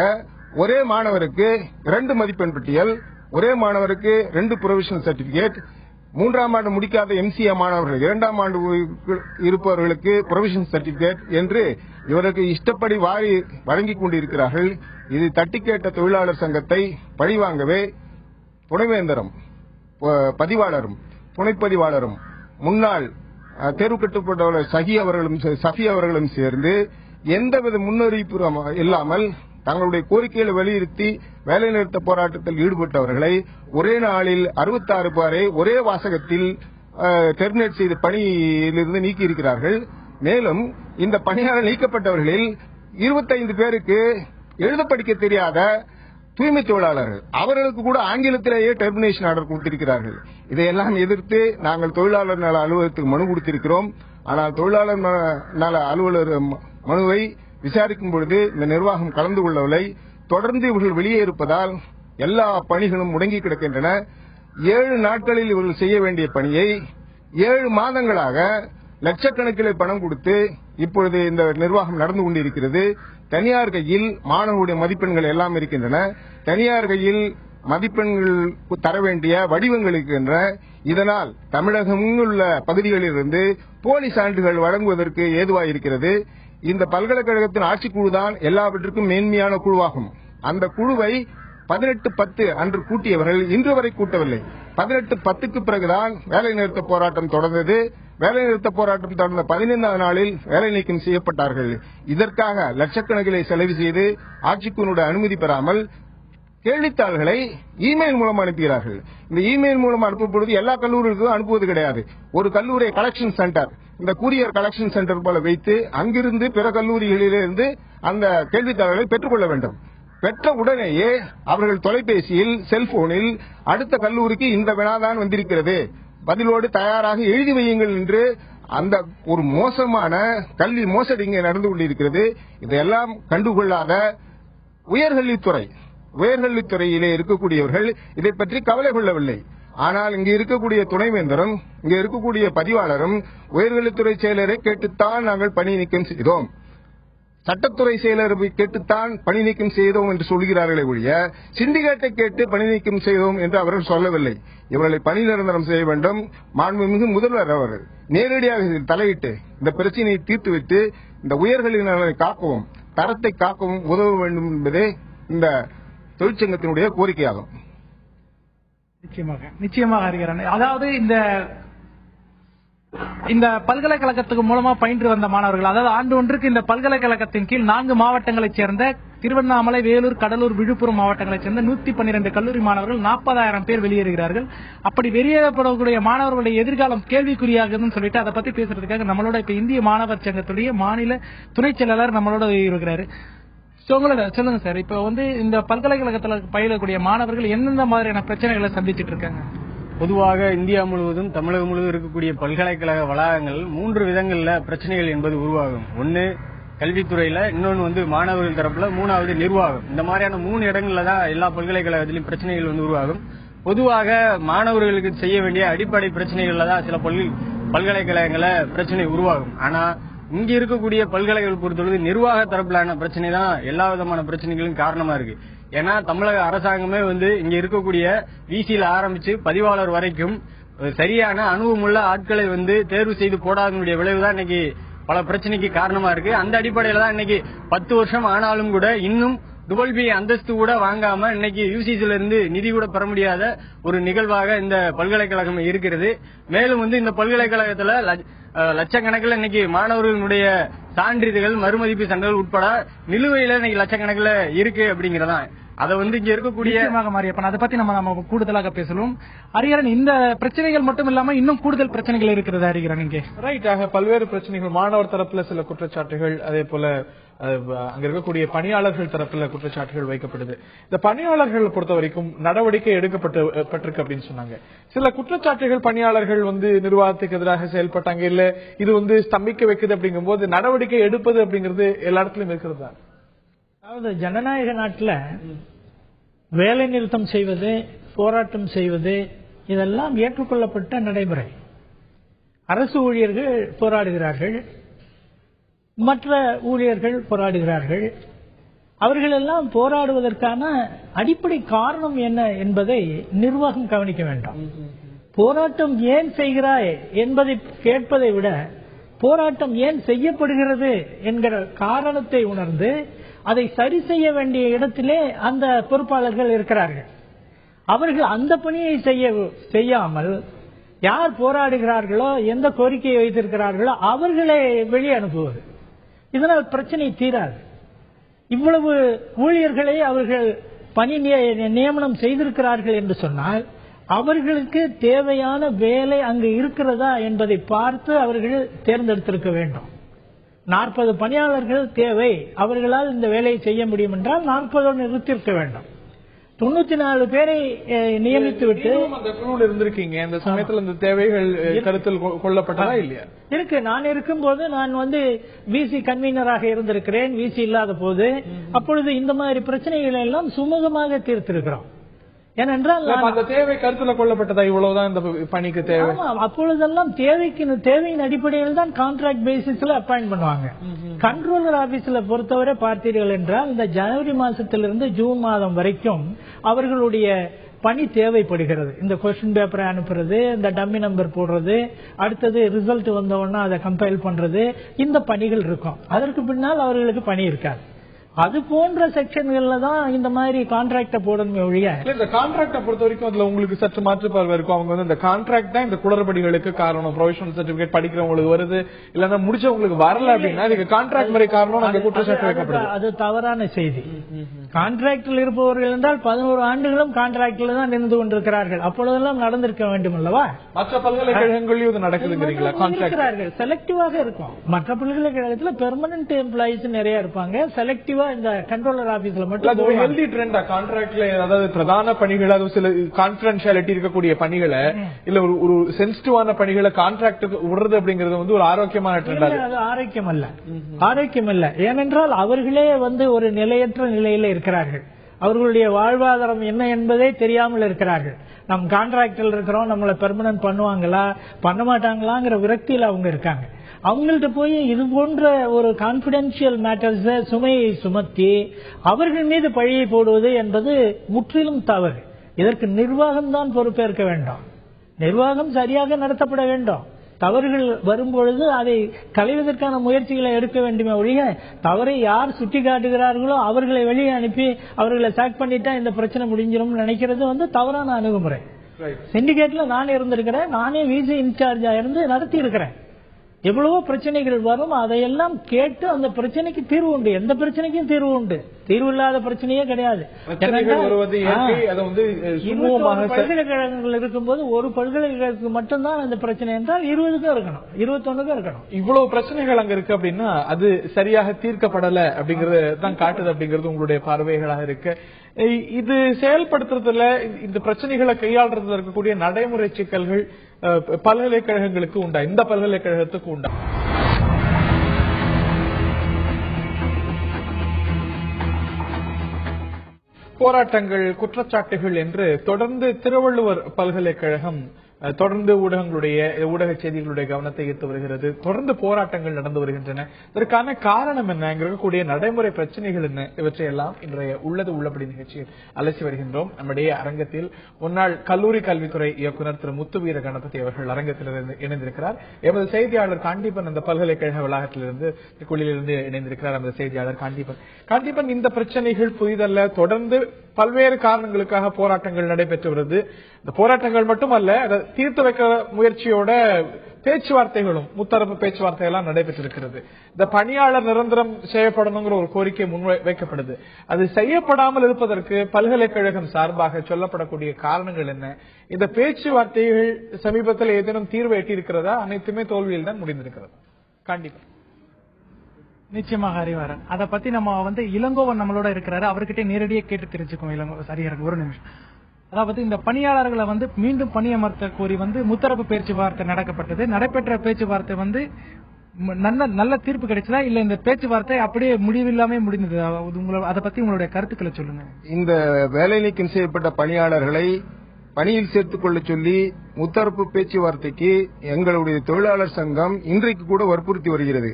ஒரே மாணவருக்கு 2 மதிப்பெண் பட்டியல், ஒரே மாணவருக்கு 2 புரொவிஷனல் சர்டிபிகேட், 3ஆம் ஆண்டு முடிக்காத எம்சிஏ மாணவர்கள் 2ஆம் ஆண்டு இருப்பவர்களுக்கு புரொவிஷனல் சர்டிபிகேட் என்று இவருக்கு இஷ்டப்படி வாரி வழங்கிக் கொண்டிருக்கிறார்கள். இது தட்டி கேட்ட தொழிலாளர் சங்கத்தை பழிவாங்கவே துணைவேந்தரும் பதிவாளரும் துணைப்பதிவாளரும் முன்னாள் தேர்வு கட்டுப்பட்டவர்கள் சஃபி அவர்களும் சேர்ந்து எந்தவித முன்னறிவிப்பு இல்லாமல் தங்களுடைய கோரிக்கைகளை வலியுறுத்தி வேலைநிறுத்த போராட்டத்தில் ஈடுபட்டவர்களை ஒரே நாளில் 66 பேரை ஒரே வாசகத்தில் டெர்மினேட் செய்து பணியிலிருந்து நீக்கி இருக்கிறார்கள். மேலும் இந்த பணியாளர் நீக்கப்பட்டவர்களில் 25 பேருக்கு எழுத படிக்க தெரியாத தூய்மை தொழிலாளர்கள், அவர்களுக்கு கூட ஆங்கிலத்திலேயே டெர்மினேஷன் ஆர்டர் கொடுத்திருக்கிறார்கள். இதையெல்லாம் எதிர்த்து நாங்கள் தொழிலாளர் நல அலுவலகத்துக்கு மனு கொடுத்திருக்கிறோம். ஆனால் தொழிலாளர் நல அலுவலர் மனுவை விசாரிக்கும் பொழுது இந்த நிர்வாகம் கலந்து கொள்ளவில்லை. தொடர்ந்து இவர்கள் வெளியே இருப்பதால் எல்லா பணிகளும் முடங்கி கிடக்கின்றன. 7 நாட்களில் இவர்கள் செய்ய வேண்டிய பணியை 7 மாதங்களாக லட்சக்கணக்கில் பணம் கொடுத்து இப்பொழுது இந்த நிர்வாகம் நடந்து கொண்டிருக்கிறது. தனியார் கையில் மாணவர்களுடைய மதிப்பெண்கள் எல்லாம் இருக்கின்றன. தனியார் கையில் மதிப்பெண்கள் தர வேண்டிய வடிவங்கள் இருக்கின்றன. இதனால் தமிழகம் உள்ள பகுதிகளிலிருந்து போலி சான்றுகள் வழங்குவதற்கு ஏதுவாயிருக்கிறது. இந்த பல்கலைக்கழகத்தின் ஆட்சிக்குழுதான் எல்லாவற்றிற்கும் மேன்மையான குழுவாகும். அந்த குழுவை 18/10 அன்று கூட்டியவர்கள் இன்று வரை கூட்டவில்லை. 18/10க்கு பிறகுதான் வேலை நிறுத்த போராட்டம் தொடர்ந்தது. வேலை நிறுத்த போராட்டம் தொடர்ந்த 15ஆம் நாளில் வேலை நீக்கம் செய்யப்பட்டார்கள். இதற்காக லட்சக்கணக்கிலே செலவு செய்து ஆட்சிக்குழுவுடைய அனுமதி பெறாமல் கேள்வித்தாள்களை இமெயில் மூலம் அனுப்புகிறார்கள். இந்த இமெயில் மூலம் அனுப்பும்பொழுது எல்லா கல்லூரிகளுக்கும் அனுப்புவது கிடையாது. ஒரு கல்லூரி கலெக்ஷன் சென்டர், இந்த கூரியர் கலெக்ஷன் சென்டர் போல வைத்து அங்கிருந்து பிற கல்லூரிகளிலிருந்து அந்த கேள்வித்தாள்களை பெற்றுக்கொள்ள வேண்டும். பெற்ற உடனேயே அவர்கள் தொலைபேசியில் செல்போனில் அடுத்த கல்லூரிக்கு இந்த வினாதான் வந்திருக்கிறது, பதிலோடு தயாராக எழுதி வையுங்கள் என்று அந்த ஒரு மோசமான கல்வி மோசடி இங்கே நடந்து கொண்டிருக்கிறது. இதையெல்லாம் கண்டுகொள்ளாத உயர்கல்வித்துறையிலே இருக்கக்கூடியவர்கள் இதை பற்றி கவலை கொள்ளவில்லை. ஆனால் இங்கு இருக்கக்கூடிய துணைவேந்தரும் இங்கு இருக்கக்கூடிய பதிவாளரும் உயர்கல்வித்துறை செயலரை கேட்டுத்தான் நாங்கள் பணி நீக்கம் செய்தோம், சட்டத்துறை செயலரை கேட்டுத்தான் பணி நீக்கம் செய்தோம் என்று சொல்கிறார்களே ஒழிய சிண்டிகேட்டை கேட்டு பணி நீக்கம் செய்தோம் என்று அவர்கள் சொல்லவில்லை. இவர்களை பணி நிரந்தரம் செய்ய வேண்டும். மாண்புமிகு முதல்வர் அவர்கள் நேரடியாக தலையிட்டு இந்த பிரச்சனையை தீர்த்துவிட்டு இந்த உயர்கல்வி நலனை காக்கவும் தரத்தை காக்கவும் உதவ வேண்டும் என்பதே இந்த தொழிற்சங்கத்தினுடைய கோரிக்கையாகும். நிச்சயமாக அறிகிறேன். அதாவது இந்த பல்கலைக்கழகத்துக்கு மூலமா பயின்று வந்த மாணவர்கள், அதாவது ஆண்டு ஒன்றுக்கு இந்த பல்கலைக்கழகத்தின் கீழ் 4 மாவட்டங்களைச் சேர்ந்த திருவண்ணாமலை, வேலூர், கடலூர், விழுப்புரம் மாவட்டங்களைச் சேர்ந்த 112 கல்லூரி மாணவர்கள் 40,000 பேர் வெளியேறுகிறார்கள். அப்படி வெளியேறப்படக்கூடிய மாணவர்களுடைய எதிர்காலம் கேள்விக்குறியாகுதுன்னு சொல்லிட்டு அதை பத்தி பேசுறதுக்காக நம்மளோட இப்ப இந்திய மாணவர் சங்கத்துடைய மாநில துணை செயலாளர் நம்மளோட இருக்கிறாரு. சொல்லுங்க சார், இப்ப இந்த பல்கலைக்கழகத்தில் பயிலக்கூடிய மாணவர்கள் எந்தெந்த மாதிரியான பிரச்சனைகளை சந்திச்சுட்டு இருக்காங்க? பொதுவாக இந்தியா முழுவதும் தமிழகம் முழுவதும் இருக்கக்கூடிய பல்கலைக்கழக வளாகங்கள் 3 விதங்கள்ல பிரச்சனைகள் என்பது உருவாகும். ஒன்னு கல்வித்துறையில, இன்னொன்னு மாணவர்கள் தரப்புல, 3வது நிர்வாகம். இந்த மாதிரியான 3 இடங்கள்ல தான் எல்லா பல்கலைக்கழகத்திலும் பிரச்சனைகள் உருவாகும். பொதுவாக மாணவர்களுக்கு செய்ய வேண்டிய அடிப்படை பிரச்சனைகள்ல தான் சில பல்கலைக்கழகங்கள பிரச்சனை உருவாகும். ஆனா இங்க இருக்கக்கூடிய பல்கலைக்கழகம் பொறுத்தவரை நிர்வாக தரப்பிலான பிரச்சனை தான் எல்லா விதமான பிரச்சனைகளும் காரணமா இருக்கு. ஏன்னா தமிழக அரசாங்கமே இங்க இருக்கக்கூடிய விசியில ஆரம்பிச்சு பதிவாளர் வரைக்கும் சரியான அனுபவமுள்ள ஆட்களை தேர்வு செய்து போடாதனுடைய விளைவுதான் இன்னைக்கு பல பிரச்சனைக்கு காரணமா இருக்கு. அந்த அடிப்படையில தான் இன்னைக்கு 10 வருஷம் ஆனாலும் கூட இன்னும் டுவெல்பி அந்தஸ்து கூட வாங்காம இன்னைக்கு யூசிசில இருந்து நிதி கூட பெற முடியாத ஒரு நிகழ்வாக இந்த பல்கலைக்கழகம் இருக்கிறது. மேலும் இந்த பல்கலைக்கழகத்துல லட்சக்கணக்கில் இன்னைக்கு மாணவர்களுடைய சான்றிதழ்கள், மறுமதிப்பு சான்றிதழ் உட்பட நிலுவையில இன்னைக்கு லட்சக்கணக்கில் இருக்கு அப்படிங்கறதான். அதை இங்க இருக்கக்கூடிய மாரியப்பன், அதை பத்தி நம்ம கூடுதலாக பேசணும். ஹரிஹரன், இந்த பிரச்சனைகள் மட்டும் இல்லாம இன்னும் கூடுதல் பிரச்சனைகள் இருக்கிறது ஹரிஹரன் இங்கே. ரைட்டாக பல்வேறு பிரச்சனைகள், மாணவர் தரப்புல சில குற்றச்சாட்டுகள், அதே போல அங்க இருக்கக்கூடிய பணியாளர்கள் தரப்புல குற்றச்சாட்டுகள் வைக்கப்படுது. இந்த பணியாளர்கள் பொறுத்த வரைக்கும் நடவடிக்கை எடுக்கப்பட்டிருக்கு அப்படின்னு சொன்னாங்க. சில குற்றச்சாட்டுகள் பணியாளர்கள் நிர்வாகத்துக்கு எதிராக செயல்பட்டாங்க, இல்ல இது ஸ்தம்பிக்க வைக்குது அப்படிங்கும் போது நடவடிக்கை எடுப்பது அப்படிங்கிறது எல்லா இடத்துலயும் இருக்கிறதா? அதாவது ஜனநாயக நாட்டில் வேலை நிறுத்தம் செய்வது, போராட்டம் செய்வது இதெல்லாம் ஏற்றுக்கொள்ளப்பட்ட நடைமுறை. அரசு ஊழியர்கள் போராடுகிறார்கள், மற்ற ஊழியர்கள் போராடுகிறார்கள். அவர்கள் எல்லாம் போராடுவதற்கான அடிப்படை காரணம் என்ன என்பதை நிர்வாகம் கவனிக்க வேண்டாம். போராட்டம் ஏன் செய்கிறாய் என்பதை கேட்பதை விட போராட்டம் ஏன் செய்யப்படுகிறது என்கிற காரணத்தை உணர்ந்து அதை சரி செய்ய வேண்டிய இடத்திலே அந்த பொறுப்பாளர்கள் இருக்கிறார்கள். அவர்கள் அந்த பணியை செய்யாமல் யார் போராடுகிறார்களோ, எந்த கோரிக்கையை வைத்திருக்கிறார்களோ அவர்களை வெளியே அனுப்புவது, இதனால் பிரச்சனை தீராது. இவ்வளவு ஊழியர்களை அவர்கள் பணி நியமனம் செய்திருக்கிறார்கள் என்று சொன்னால் அவர்களுக்கு தேவையான வேலை அங்கு இருக்கிறதா என்பதை பார்த்து அவர்கள் தேர்ந்தெடுத்திருக்க வேண்டும். 40 பணியாளர்கள் தேவை, அவர்களால் இந்த வேலையை செய்ய முடியும் என்றால் 40 நிறுத்தியிருக்க வேண்டும். 94 பேரை நியமித்து விட்டு அந்த குழுவில் இருந்திருக்கீங்க. அந்த சமயத்தில் இந்த தேவைகள் கருத்தில் கொள்ளப்பட்டதா இல்லையா? இருக்கு. நான் இருக்கும்போது நான் விசி கன்வீனராக இருந்திருக்கிறேன். விசி இல்லாத போது அப்பொழுது இந்த மாதிரி பிரச்சனைகளை எல்லாம் சுமூகமாக தீர்த்திருக்கிறோம். ஏனென்றால் அந்த தேவை கருத்துல கொள்ளப்பட்டதா? இவ்வளவுதான் இந்த பணிக்கு தேவை. அப்பொழுதெல்லாம் தேவையின் அடிப்படையில் தான் கான்ட்ராக்ட் பேசிஸ்ல அப்பாயிண்ட் பண்ணுவாங்க. கண்ட்ரோலர் ஆபீஸ்ல பொறுத்தவரை பார்த்தீர்கள் என்றால் இந்த ஜனவரி மாசத்திலிருந்து ஜூன் மாதம் வரைக்கும் அவர்களுடைய பணி தேவைப்படுகிறது. இந்த கொஸ்டின் பேப்பரை அனுப்புறது, இந்த டம்மி நம்பர் போடுறது, அடுத்தது ரிசல்ட் வந்தவுடனே அதை கம்பைல் பண்றது, இந்த பணிகள் இருக்கும். அதற்கு பின்னால் அவர்களுக்கு பணி இருக்காது. அது போன்ற செக்ஷன்கள்ல தான் இந்த மாதிரி கான்ட்ராக்ட போடணுமே ஒழிய இந்த கான்ட்ராக்ட பொறுத்த வரைக்கும் அதுல உங்களுக்கு சற்று மாற்று பார்வை இருக்கும். அவங்க இந்த கான்ட்ராக்ட் தான் இந்த குளறுபடிகளுக்கு காரணம். ப்ரொவிஷனல் சர்டிபிகேட் படிக்கிறவங்களுக்கு வருது, இல்லன்னா முடிச்சவங்களுக்கு வரல அப்படின்னா இதுக்கு கான்ட்ராக்ட் மாதிரி காரணம் நாங்க குற்றச்சாட்டு வைக்கப்படுது. அது தவறான செய்தி. கான்ட்ராக்டில் இருப்பவர்கள் என்றால் 11 ஆண்டுகளும் கான்ட்ராக்டில் தான் இருந்து கொண்டிருக்கிறார்கள். அப்பொழுதெல்லாம் நடந்திருக்க வேண்டும் அல்லவா? மற்ற பல்கலைக்கழகங்களையும் இது நடக்குதுங்கிறீங்களா? கான்ட்ராக்ட் செலக்டிவாக இருக்கும். மற்ற பல்கலைக்கழகத்தில் பெர்மனன்ட் எம்ப்ளாயிஸ் நிறைய இருப்பாங்க. செலக்டிவா இந்த கண்ட்ரோலர் ஆபீஸ்ல மட்டும் ஹெல்தி ட்ரெண்டா கான்ட்ராக்ட்ல அதாவது பிரதான பணிகள், அது சில கான்பிடென்ஷியாலிட்டி இருக்கக்கூடிய பணிகளை இல்ல ஒரு சென்சிட்டிவான பணிகளை கான்ட்ராக்ட் விடுறது அப்படிங்கிறது ஒரு ஆரோக்கியமான ட்ரெண்ட். அது ஆரோக்கியம் அல்ல. ஏனென்றால் அவர்களே ஒரு நிலையற்ற நிலையில இருக்கிறார்கள். அவர்களுடைய வாழ்வாதாரம் என்ன என்பதே தெரியாமல் இருக்கிறார்கள். நம் கான்ட்ராக்டில் இருக்கிறோம், நம்மளை பெர்மனன்ட் பண்ணுவாங்களா பண்ண மாட்டாங்களாங்கிற விரக்தியில் அவங்க இருக்காங்க. அவங்கள்ட்ட போய் இது போன்ற ஒரு கான்பிடென்ஷியல் மேட்டர்ஸ் சுமையை சுமத்தி அவர்கள் மீது பழியை போடுவது என்பது முற்றிலும் தவறு. இதற்கு நிர்வாகம் தான் பொறுப்பேற்க வேண்டும். நிர்வாகம் சரியாக நடத்தப்பட வேண்டும். தவறுகள் வரும்பொழுது அதை களைவதற்கான முயற்சிகளை எடுக்க வேண்டுமே ஒழிய தவறை யார் சுட்டி காட்டுகிறார்களோ அவர்களை வெளியே அனுப்பி அவர்களை சாக் பண்ணிட்டா இந்த பிரச்சனை முடிஞ்சிடும் நினைக்கிறது தவறான அணுகுமுறை. சிண்டிகேட்ல நான் இருந்திருக்கிறேன். நானே விசி இன்சார்ஜா இருந்து நடத்தி இருக்கிறேன். எவ்வளவோ பிரச்சனைகள் வரும், அதையெல்லாம் கேட்டு அந்த பிரச்சனைக்கு தீர்வு உண்டு. எந்த பிரச்சனைக்கும் தீர்வு உண்டு. தீர்வு இல்லாத பிரச்சனையே கிடையாது. பல்கலைக்கழகங்கள் இருக்கும்போது ஒரு பல்கலைக்கழகத்துக்கு மட்டும்தான் அந்த பிரச்சனை என்றால் 20க்கும் இருக்கணும், 21க்கும் இருக்கணும். இவ்வளவு பிரச்சனைகள் அங்க இருக்கு அப்படின்னா அது சரியாக தீர்க்கப்படல அப்படிங்கறது தான் காட்டுது அப்படிங்கிறது உங்களுடைய பார்வைகளாக இருக்கு. இது செயல்படுத்துறதுல இந்த பிரச்சனைகளை கையாளுறதுல இருக்கக்கூடிய நடைமுறை சிக்கல்கள் பல்கலைக்கழகங்களுக்கு உண்டா? இந்த பல்கலைக்கழகத்துக்கு உண்டா? போராட்டங்கள், குற்றச்சாட்டுகள் என்று தொடர்ந்து திருவள்ளுவர் பல்கலைக்கழகம் தொடர்ந்து ஊடக செய்திகளுடைய கவனத்தை ஈர்த்து வருகிறது. தொடர்ந்து போராட்டங்கள் நடந்து வருகின்றன. இதற்கான காரணம் என்ன, இருக்கக்கூடிய நடைமுறை பிரச்சனைகள் என்ன, இவற்றையெல்லாம் இன்றைய உள்ளது உள்ளபடி நிகழ்ச்சியில் அலசி வருகின்றோம். நம்முடைய அரங்கத்தில் முன்னாள் கல்லூரி கல்வித்துறை இயக்குநர் திரு முத்துவீர கணபதி அவர்கள் அரங்கத்தில் இணைந்திருக்கிறார். எமது செய்தியாளர் காண்டிபன் அந்த பல்கலைக்கழக வளாகத்திலிருந்து குழுவிலிருந்து இணைந்திருக்கிறார். அந்த செய்தியாளர் காண்டிபன், இந்த பிரச்சனைகள் புதிதல்ல. தொடர்ந்து பல்வேறு காரணங்களுக்காக போராட்டங்கள் நடைபெற்று வருது. இந்த போராட்டங்கள் மட்டுமல்ல, அதை தீர்த்து வைக்க முயற்சியோட பேச்சுவார்த்தைகளும் முத்தரப்பு பேச்சுவார்த்தைகள்லாம் நடைபெற்றிருக்கிறது. இந்த பணியாளர் நிரந்தரம் செய்யப்படணுங்கிற ஒரு கோரிக்கை முன்வைக்கப்படுது. அது செய்யப்படாமல் இருப்பதற்கு பல்கலைக்கழகம் சார்பாக சொல்லப்படக்கூடிய காரணங்கள் என்ன? இந்த பேச்சுவார்த்தைகள் சமீபத்தில் ஏதேனும் தீர்வு எட்டியிருக்கிறதா? அனைத்துமே தோல்வியில் தான் முடிந்திருக்கிறது. கண்டிப்பா நிச்சயமாக அறிவாரன். அதை பத்தி நம்ம இளங்கோவன் நம்மளோட இருக்கிறாரு, அவர்கிட்ட நேரடியாக கேட்டு தெரிஞ்சுக்கோம். இளங்கோ சரியாக ஒரு நிமிஷம். அதாவது இந்த பணியாளர்களை மீண்டும் பணியமர்த்த கோரி முத்தரப்பு பேச்சுவார்த்தை நடக்கப்பட்டது. நடைபெற்ற பேச்சுவார்த்தை நல்ல தீர்ப்பு கிடைச்சதா இல்ல இந்த பேச்சுவார்த்தை அப்படியே முடிவில்லாம முடிந்தது? அதை பத்தி உங்களுடைய கருத்துக்களை சொல்லுங்க. இந்த வேலை நீக்கம் செய்யப்பட்ட பணியாளர்களை பணியில் சேர்த்துக் கொள்ள சொல்லி முத்தரப்பு பேச்சுவார்த்தைக்கு எங்களுடைய தொழிலாளர் சங்கம் இன்றைக்கு கூட வற்புறுத்தி வருகிறது.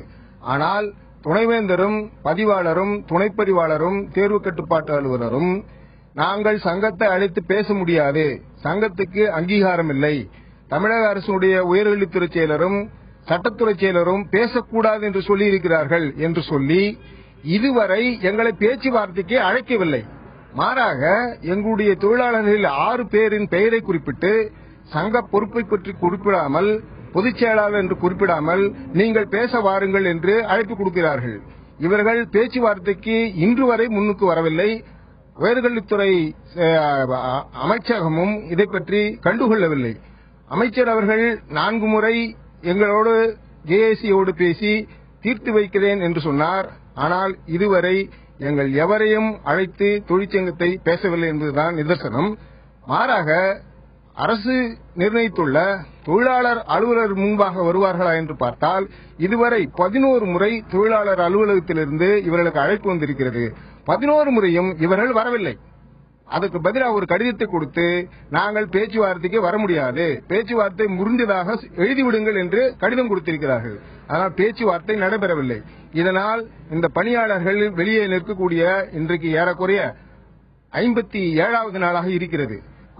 ஆனால் துணைவேந்தரும் பதிவாளரும் துணைப்பதிவாளரும் தேர்வு கட்டுப்பாட்டு அலுவலரும் நாங்கள் சங்கத்தை அழைத்து பேச முடியாது, சங்கத்துக்கு அங்கீகாரம் இல்லை, தமிழக அரசுடைய உயர்கல்வித்துறை செயலரும் சட்டத்துறை செயலரும் பேசக்கூடாது என்று சொல்லியிருக்கிறார்கள் என்று சொல்லி இதுவரை எங்களை பேச்சுவார்த்தைக்கு அழைக்கவில்லை. மாறாக எங்களுடைய தொழிலாளர்களில் 6 பேரின் பெயரை குறிப்பிட்டு சங்க பொறுப்பை பற்றி குறிப்பிடாமல், பொதுச் செயலாளர் என்று குறிப்பிடாமல் நீங்கள் பேச வாருங்கள் என்று அழைப்பு கொடுக்கிறார்கள். இவர்கள் பேச்சுவார்த்தைக்கு இன்று வரை முன்னுக்கு வரவில்லை. உயர்கல்வித்துறை அமைச்சகமும் இதை பற்றி கண்டுகொள்ளவில்லை. அமைச்சர் அவர்கள் 4 முறை எங்களோடு ஜேஏசியோடு பேசி தீர்த்து வைக்கிறேன் என்று சொன்னார். ஆனால் இதுவரை எங்கள் எவரையும் அழைத்து தொழிற்சங்கத்தை பேசவில்லை என்பதுதான் நிதர்சனம். மாறாக அரசு நிர்ணயித்துள்ள தொழிலாளர் அலுவலர் முன்பாக வருவார்களா என்று பார்த்தால் இதுவரை 11 முறை தொழிலாளர் அலுவலகத்திலிருந்து இவர்களுக்கு அழைப்பு வந்திருக்கிறது. 11 முறையும் இவர்கள் வரவில்லை. அதுக்கு பதிலாக ஒரு கடிதத்தை கொடுத்து நாங்கள் பேச்சுவார்த்தைக்கு வர முடியாது, பேச்சுவார்த்தை முறிந்ததாக எழுதிவிடுங்கள் என்று கடிதம் கொடுத்திருக்கிறார்கள். ஆனால் பேச்சுவார்த்தை நடைபெறவில்லை. இதனால் இந்த பணியாளர்கள் வெளியே நிற்கக்கூடிய இன்றைக்கு ஏறக்குறைய 57வது நாளாக இருக்கிறது.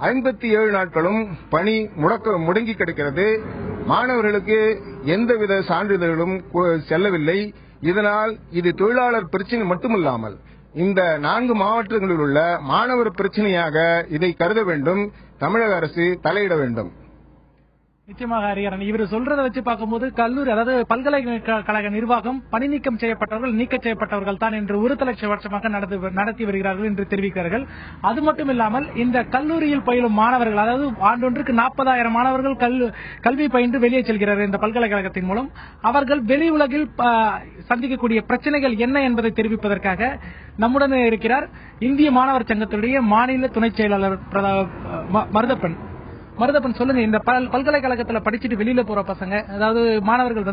57 நாட்களும் பணி முடங்கி கிடக்கிறது. மாணவர்களுக்கு எந்தவித சான்றிதழ்களும் செல்லவில்லை. இதனால் இது தொழிலாளர் பிரச்சனை மட்டுமல்லாமல் இந்த 4 மாவட்டங்களில் உள்ள மாணவர் பிரச்சனையாக இதை கருத வேண்டும். தமிழக அரசு தலையிட வேண்டும். நிச்சயமாக ஹரிஹரன், இவர் சொல்றதை வச்சு பார்க்கும்போது கல்லூரி அதாவது பல்கலைக்கழக நிர்வாகம் பணி நீக்கம் செய்யப்பட்டவர்கள் நீக்க செய்யப்பட்டவர்கள் தான் என்று 1 லட்சம் வருஷமாக நடத்தி வருகிறார்கள் என்று தெரிவிக்கிறார்கள். அது மட்டும் இல்லாமல் இந்த கல்லூரியில் பயிலும் மாணவர்கள் அதாவது ஆண்டொன்றுக்கு 40,000 மாணவர்கள் கல்வி பயின்று வெளியே செல்கிறார்கள். இந்த பல்கலைக்கழகத்தின் மூலம் அவர்கள் வெளி உலகில் சந்திக்கக்கூடிய பிரச்சனைகள் என்ன என்பதை தெரிவிப்பதற்காக நம்முடன் இருக்கிறார் இந்திய மாணவர் சங்கத்துடைய மாநில துணை செயலாளர் மருதப்பன். சொல்லுங்க, இந்த பல்கலைக்கழகத்தில் படிச்சுட்டு வெளியில போற பசங்க அதாவது மாணவர்கள்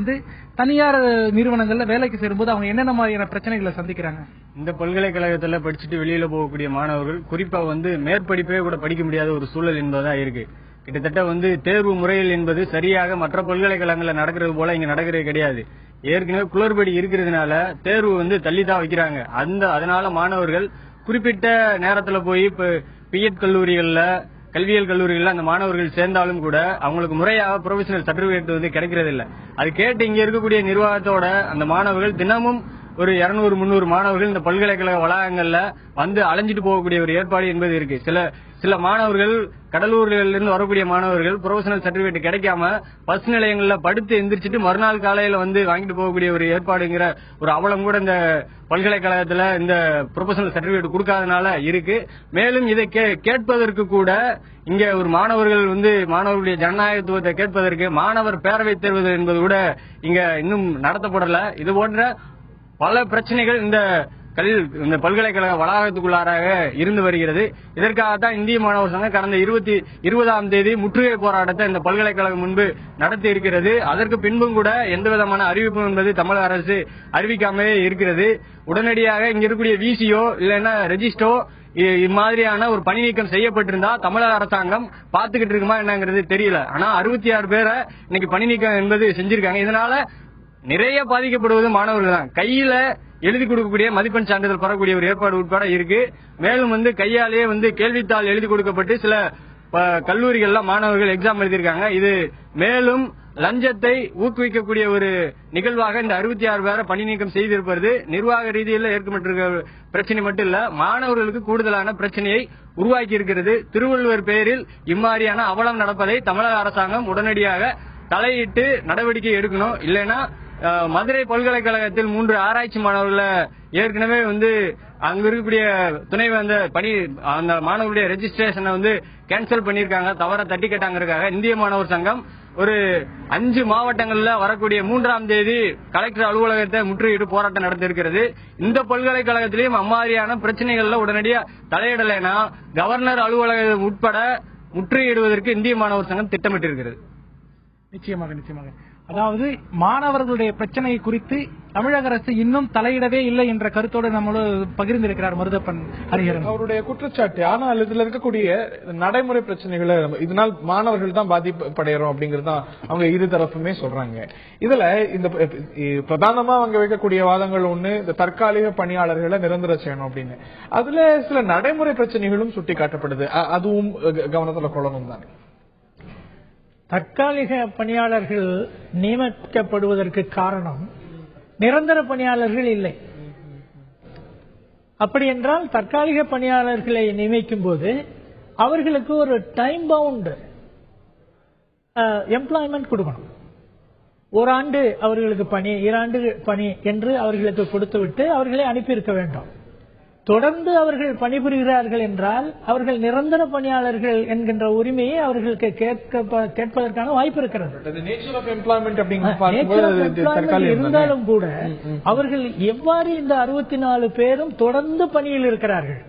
தனியார் நிறுவனங்கள்ல வேலைக்கு சேரும்போது அவங்க என்னென்ன மாதிரியான பிரச்சனைகளை சந்திக்கிறாங்க? இந்த பல்கலைக்கழகத்தில் படிச்சுட்டு வெளியில போகக்கூடிய மாணவர்கள் குறிப்பா மேற்படிப்பே கூட படிக்க முடியாத ஒரு சூழல் என்பதா இருக்கு. கிட்டத்தட்ட தேர்வு முறையில் என்பது சரியாக மற்ற பல்கலைக்கழகங்கள்ல நடக்கிறது போல இங்க நடக்கிறது கிடையாது. ஏற்கனவே குளறுபடி இருக்கிறதுனால தேர்வு தள்ளிதான் வைக்கிறாங்க. அதனால மாணவர்கள் குறிப்பிட்ட நேரத்துல போய் பிஎட் கல்லூரிகள்ல கல்வியியல் கல்லூரிகள்ல அந்த மாணவர்கள் சேர்ந்தாலும் கூட அவங்களுக்கு முறையாக ப்ரொஃபஷனல் சர்டிபிகேட் கிடைக்கிறது இல்ல. அது கேட்டு இங்க இருக்கக்கூடிய நிர்வாகத்தோட அந்த மாணவர்கள் தினமும் ஒரு 200-300 மாணவர்கள் இந்த பல்கலைக்கழக வளாகங்கள்ல அலைஞ்சிட்டு போகக்கூடிய ஒரு ஏற்பாடு என்பது இருக்கு. சில மாணவர்கள் கடலூரில் இருந்து வரக்கூடிய மாணவர்கள் ப்ரொஃபஷனல் சர்டிபிகேட் கிடைக்காம பஸ் நிலையங்கள்ல படுத்து எந்திரிச்சிட்டு மறுநாள் காலையில வாங்கிட்டு போகக்கூடிய ஒரு ஏற்பாடுங்கிற ஒரு அவலம் கூட இந்த பல்கலைக்கழகத்துல இந்த ப்ரொஃபஷனல் சர்டிபிகேட் கொடுக்காதனால இருக்கு. மேலும் இதை கேட்பதற்கு கூட இங்க ஒரு மாணவர்கள் மாணவர்களுடைய ஜனநாயகத்துவத்தை கேட்பதற்கு மாணவர் பேரவை தேர்வு என்பது கூட இங்க இன்னும் நடத்தப்படல. இது போன்ற பல பிரச்சனைகள் இந்த பல்கலைக்கழக வளாகத்துக்குள்ளாராக இருந்து வருகிறது. இதற்காகத்தான் இந்திய மாணவர் சங்கம் கடந்த 20ஆம் தேதி முற்றுகை போராட்டத்தை இந்த பல்கலைக்கழகம் முன்பு நடத்தி இருக்கிறது. அதற்கு பின்பும் கூட எந்த விதமான அறிவிப்பு என்பது தமிழக அரசு அறிவிக்காமலே இருக்கிறது. உடனடியாக இங்க இருக்கக்கூடிய விசிஓ இல்லைன்னா ரெஜிஸ்டோ இம்மாதிரியான ஒரு பணி நீக்கம் செய்யப்பட்டிருந்தா தமிழக அரசாங்கம் பாத்துக்கிட்டு இருக்குமா என்னங்கிறது தெரியல. ஆனா 66 பேரை இன்னைக்கு பணி நீக்கம் என்பது செஞ்சிருக்காங்க. இதனால நிறைய பாதிக்கப்படுவது மாணவர்கள் தான். கையில எழுதி கொடுக்கக்கூடிய மதிப்பெண் சான்றிதழ் பெறக்கூடிய ஒரு ஏற்பாடு உட்பட இருக்கு. மேலும் கையாலேயே கேள்வித்தாள் எழுதி கொடுக்கப்பட்டு சில கல்லூரிகள்ல மாணவர்கள் எக்ஸாம் எழுதியிருக்காங்க. இது மேலும் லஞ்சத்தை ஊக்குவிக்கக்கூடிய ஒரு நிகழ்வாக இந்த 66 பேரை பணி நீக்கம் செய்திருப்பது நிர்வாக ரீதியில் ஏற்பட்டிருக்க பிரச்சனை மட்டும் இல்ல, மாணவர்களுக்கு கூடுதலான பிரச்சனையை உருவாக்கி இருக்கிறது. திருவள்ளுவர் பெயரில் இம்மாதிரியான அவலம் நடப்பதை தமிழக அரசாங்கம் உடனடியாக தலையிட்டு நடவடிக்கை எடுக்கணும். இல்லைன்னா மதுரை பல்கலைக்கழகத்தில் 3 ஆராய்ச்சி மாணவர்களை ஏற்கனவே அங்க இருக்கக்கூடிய துணைவேந்தர் அந்த மாணவருடைய ரெஜிஸ்ட்ரேஷனை கேன்சல் பண்ணிருக்காங்க, தவற தட்டி கேட்டாங்க. இந்திய மாணவர் சங்கம் ஒரு 5 மாவட்டங்கள்ல வரக்கூடிய 3ஆம் தேதி கலெக்டர் அலுவலகத்தை முற்றுகையிட்டு போராட்டம் நடத்திருக்கிறது. இந்த பல்கலைக்கழகத்திலையும் அம்மாதிரியான பிரச்சனைகள்ல உடனடியா தலையிடலைன்னா கவர்னர் அலுவலகம் உட்பட முற்றுகையிடுவதற்கு இந்திய மாணவர் சங்கம் திட்டமிட்டிருக்கிறது. நிச்சயமாக அதாவது மாணவர்களுடைய பிரச்சனை குறித்து தமிழக அரசு இன்னும் தலையிடவே இல்லை என்ற கருத்தோடு நம்மளோட பகிர்ந்திருக்கிறார் மருதப்பன் ஹரிஹரன். அவருடைய குற்றச்சாட்டு. ஆனால் இதுல இருக்கக்கூடிய நடைமுறை பிரச்சனைகளை இதனால் மாணவர்கள் தான் பாதிப்படைகிறோம் அப்படிங்கறது தான் அவங்க இரு தரப்புமே சொல்றாங்க. இதுல இந்த பிரதானமா அவங்க வைக்கக்கூடிய வாதங்கள் ஒண்ணு, இந்த தற்காலிக பணியாளர்களை நிரந்தர செய்யணும் அப்படின்னு. அதுல சில நடைமுறை பிரச்சனைகளும் சுட்டி காட்டப்படுது. அதுவும் கவனத்துல கொள்ளணும் தான். தற்காலிக பணியாளர்கள் நியமிக்கப்படுவதற்கு காரணம் நிரந்தர பணியாளர்கள் இல்லை. அப்படி என்றால் தற்காலிக பணியாளர்களை நியமிக்கும் போது அவர்களுக்கு ஒரு டைம் பவுண்ட் எம்ப்ளாய்மெண்ட் கொடுக்கணும். 1 ஆண்டு அவர்களுக்கு பணி, 2 ஆண்டு பணி என்று அவர்களுக்கு கொடுத்துவிட்டு அவர்களை அனுப்பியிருக்க வேண்டும். தொடர்ந்து அவர்கள் பணிபுரிகிறார்கள் என்றால் அவர்கள் நிரந்தர பணியாளர்கள் என்கின்ற உரிமையை அவர்களுக்கு கேட்பதற்கான வாய்ப்பு இருக்கிறது. இருந்தாலும் கூட அவர்கள் எவ்வாறு இந்த 64 பேரும் தொடர்ந்து பணியில் இருக்கிறார்கள்?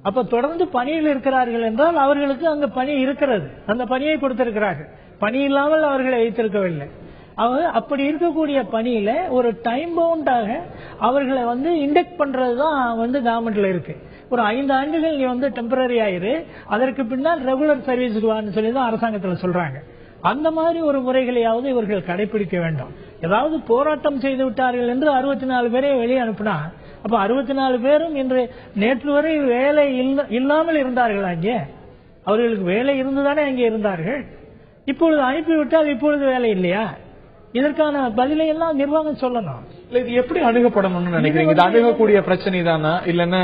அப்ப தொடர்ந்து பணியில் இருக்கிறார்கள் என்றால் அவர்களுக்கு அங்க பணி இருக்கிறது, அந்த பணியை கொடுத்திருக்கிறார்கள். பணி இல்லாமல் அவர்களை வைத்திருக்கவில்லை. அப்படி இருக்கக்கூடிய பணியில ஒரு டைம் பவுண்டாக அவர்களை இண்டெக்ட் பண்றதுதான் கவர்மெண்ட்ல இருக்கு. ஒரு 5 ஆண்டுகள் நீ டெம்பரரி ஆயிரு, அதற்கு பின்னால் ரெகுலர் சர்வீஸுக்கு வான்னு சொல்லிதான் அரசாங்கத்துல சொல்றாங்க. அந்த மாதிரி ஒரு முறைகளையாவது இவர்கள் கடைபிடிக்க வேண்டும். ஏதாவது போராட்டம் செய்து விட்டார்கள் என்று 64 பேரை வெளியே அனுப்பினா, அப்ப 64 பேரும் இன்று நேற்று வரை வேலை இல்லாமல் இருந்தார்கள். அங்கே அவர்களுக்கு வேலை இருந்துதானே அங்கே இருந்தார்கள். இப்பொழுது அனுப்பிவிட்டால் இப்பொழுது வேலை இல்லையா? இதற்கான பதிலை எல்லாம் நிர்வாகம் சொல்லணும். இது எப்படி அணுகப்படணும்னு நினைக்கிறீங்க? இது அணுகக்கூடிய பிரச்சனை தானா இல்லன்னா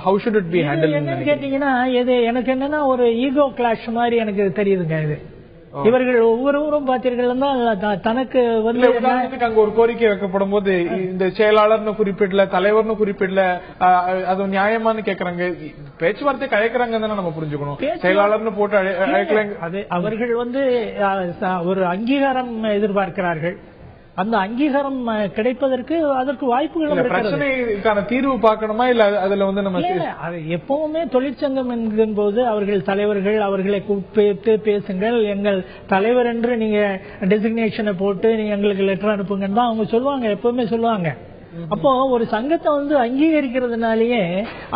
how should it be handled? என்னன்னு கேட்டீங்கன்னா, இது எனக்கு என்னன்னா ஒரு ஈகோ கிளாஷ் மாதிரி எனக்கு தெரியுதுங்க. இது இவர்கள் ஒவ்வொருவரும் பார்த்தீர்கள் தனக்கு அங்க ஒரு கோரிக்கை வைக்கப்படும் போது இந்த செயலாளர்னு குறிப்பிடல, தலைவர்னு குறிப்பிடல, அது நியாயமானு கேக்குறாங்க. பேச்சுவார்த்தை கலைக்கிறாங்க நம்ம புரிஞ்சுக்கணும். செயலாளர்னு போட்டு அழைக்கலாங்க. அது அவர்கள் ஒரு அங்கீகாரம் எதிர்பார்க்கிறார்கள். அந்த அங்கீகாரம் கிடைப்பதற்கு அதற்கு வாய்ப்புகள் பிரச்சனைக்கான தீர்வு பார்க்கணுமா இல்ல அதுல நம்ம எப்பவுமே தொழிற்சங்கம் என்கும் போது அவர்கள் தலைவர்கள் அவர்களை கூப்பிட்டு பேசுங்கள், எங்கள் தலைவர் என்று நீங்க டெசிக்னேஷனை போட்டு நீங்க எங்களுக்கு லெட்டர் அனுப்புங்கன்னு தான் அவங்க சொல்லுவாங்க, எப்பவுமே சொல்லுவாங்க. அப்போ ஒரு சங்கத்தை அங்கீகரிக்கிறதுனாலயே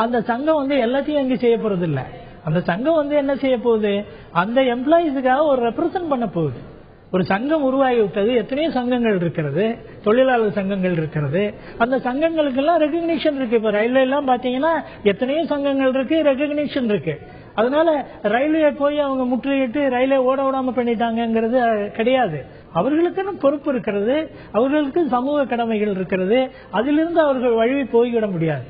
அந்த சங்கம் எல்லாத்தையும் அங்கே செய்ய போறது இல்ல. அந்த சங்கம் என்ன செய்ய போகுது, அந்த எம்ப்ளாயிஸுக்காக ஒரு ரெப்ரசன்ட் பண்ண போகுது. ஒரு சங்கம் உருவாகி விட்டது, எத்தனையோ சங்கங்கள் இருக்கிறது, தொழிலாளர் சங்கங்கள் இருக்கிறது. அந்த சங்கங்களுக்கு எல்லாம் ரெகக்னிஷன் இருக்கு. இப்ப ரயில்வே எல்லாம் பாத்தீங்கன்னா எத்தனையோ சங்கங்கள் இருக்கு, ரெகக்னிஷன் இருக்கு. அதனால ரயில்வே போய் அவங்க முற்றுகையிட்டு ரயிலே ஓட விடாம பண்ணிட்டாங்கிறது கிடையாது. அவர்களுக்கு பொறுப்பு இருக்கிறது, அவர்களுக்கு சமூக கடமைகள் இருக்கிறது. அதிலிருந்து அவர்கள் வழி போய்விட முடியாது.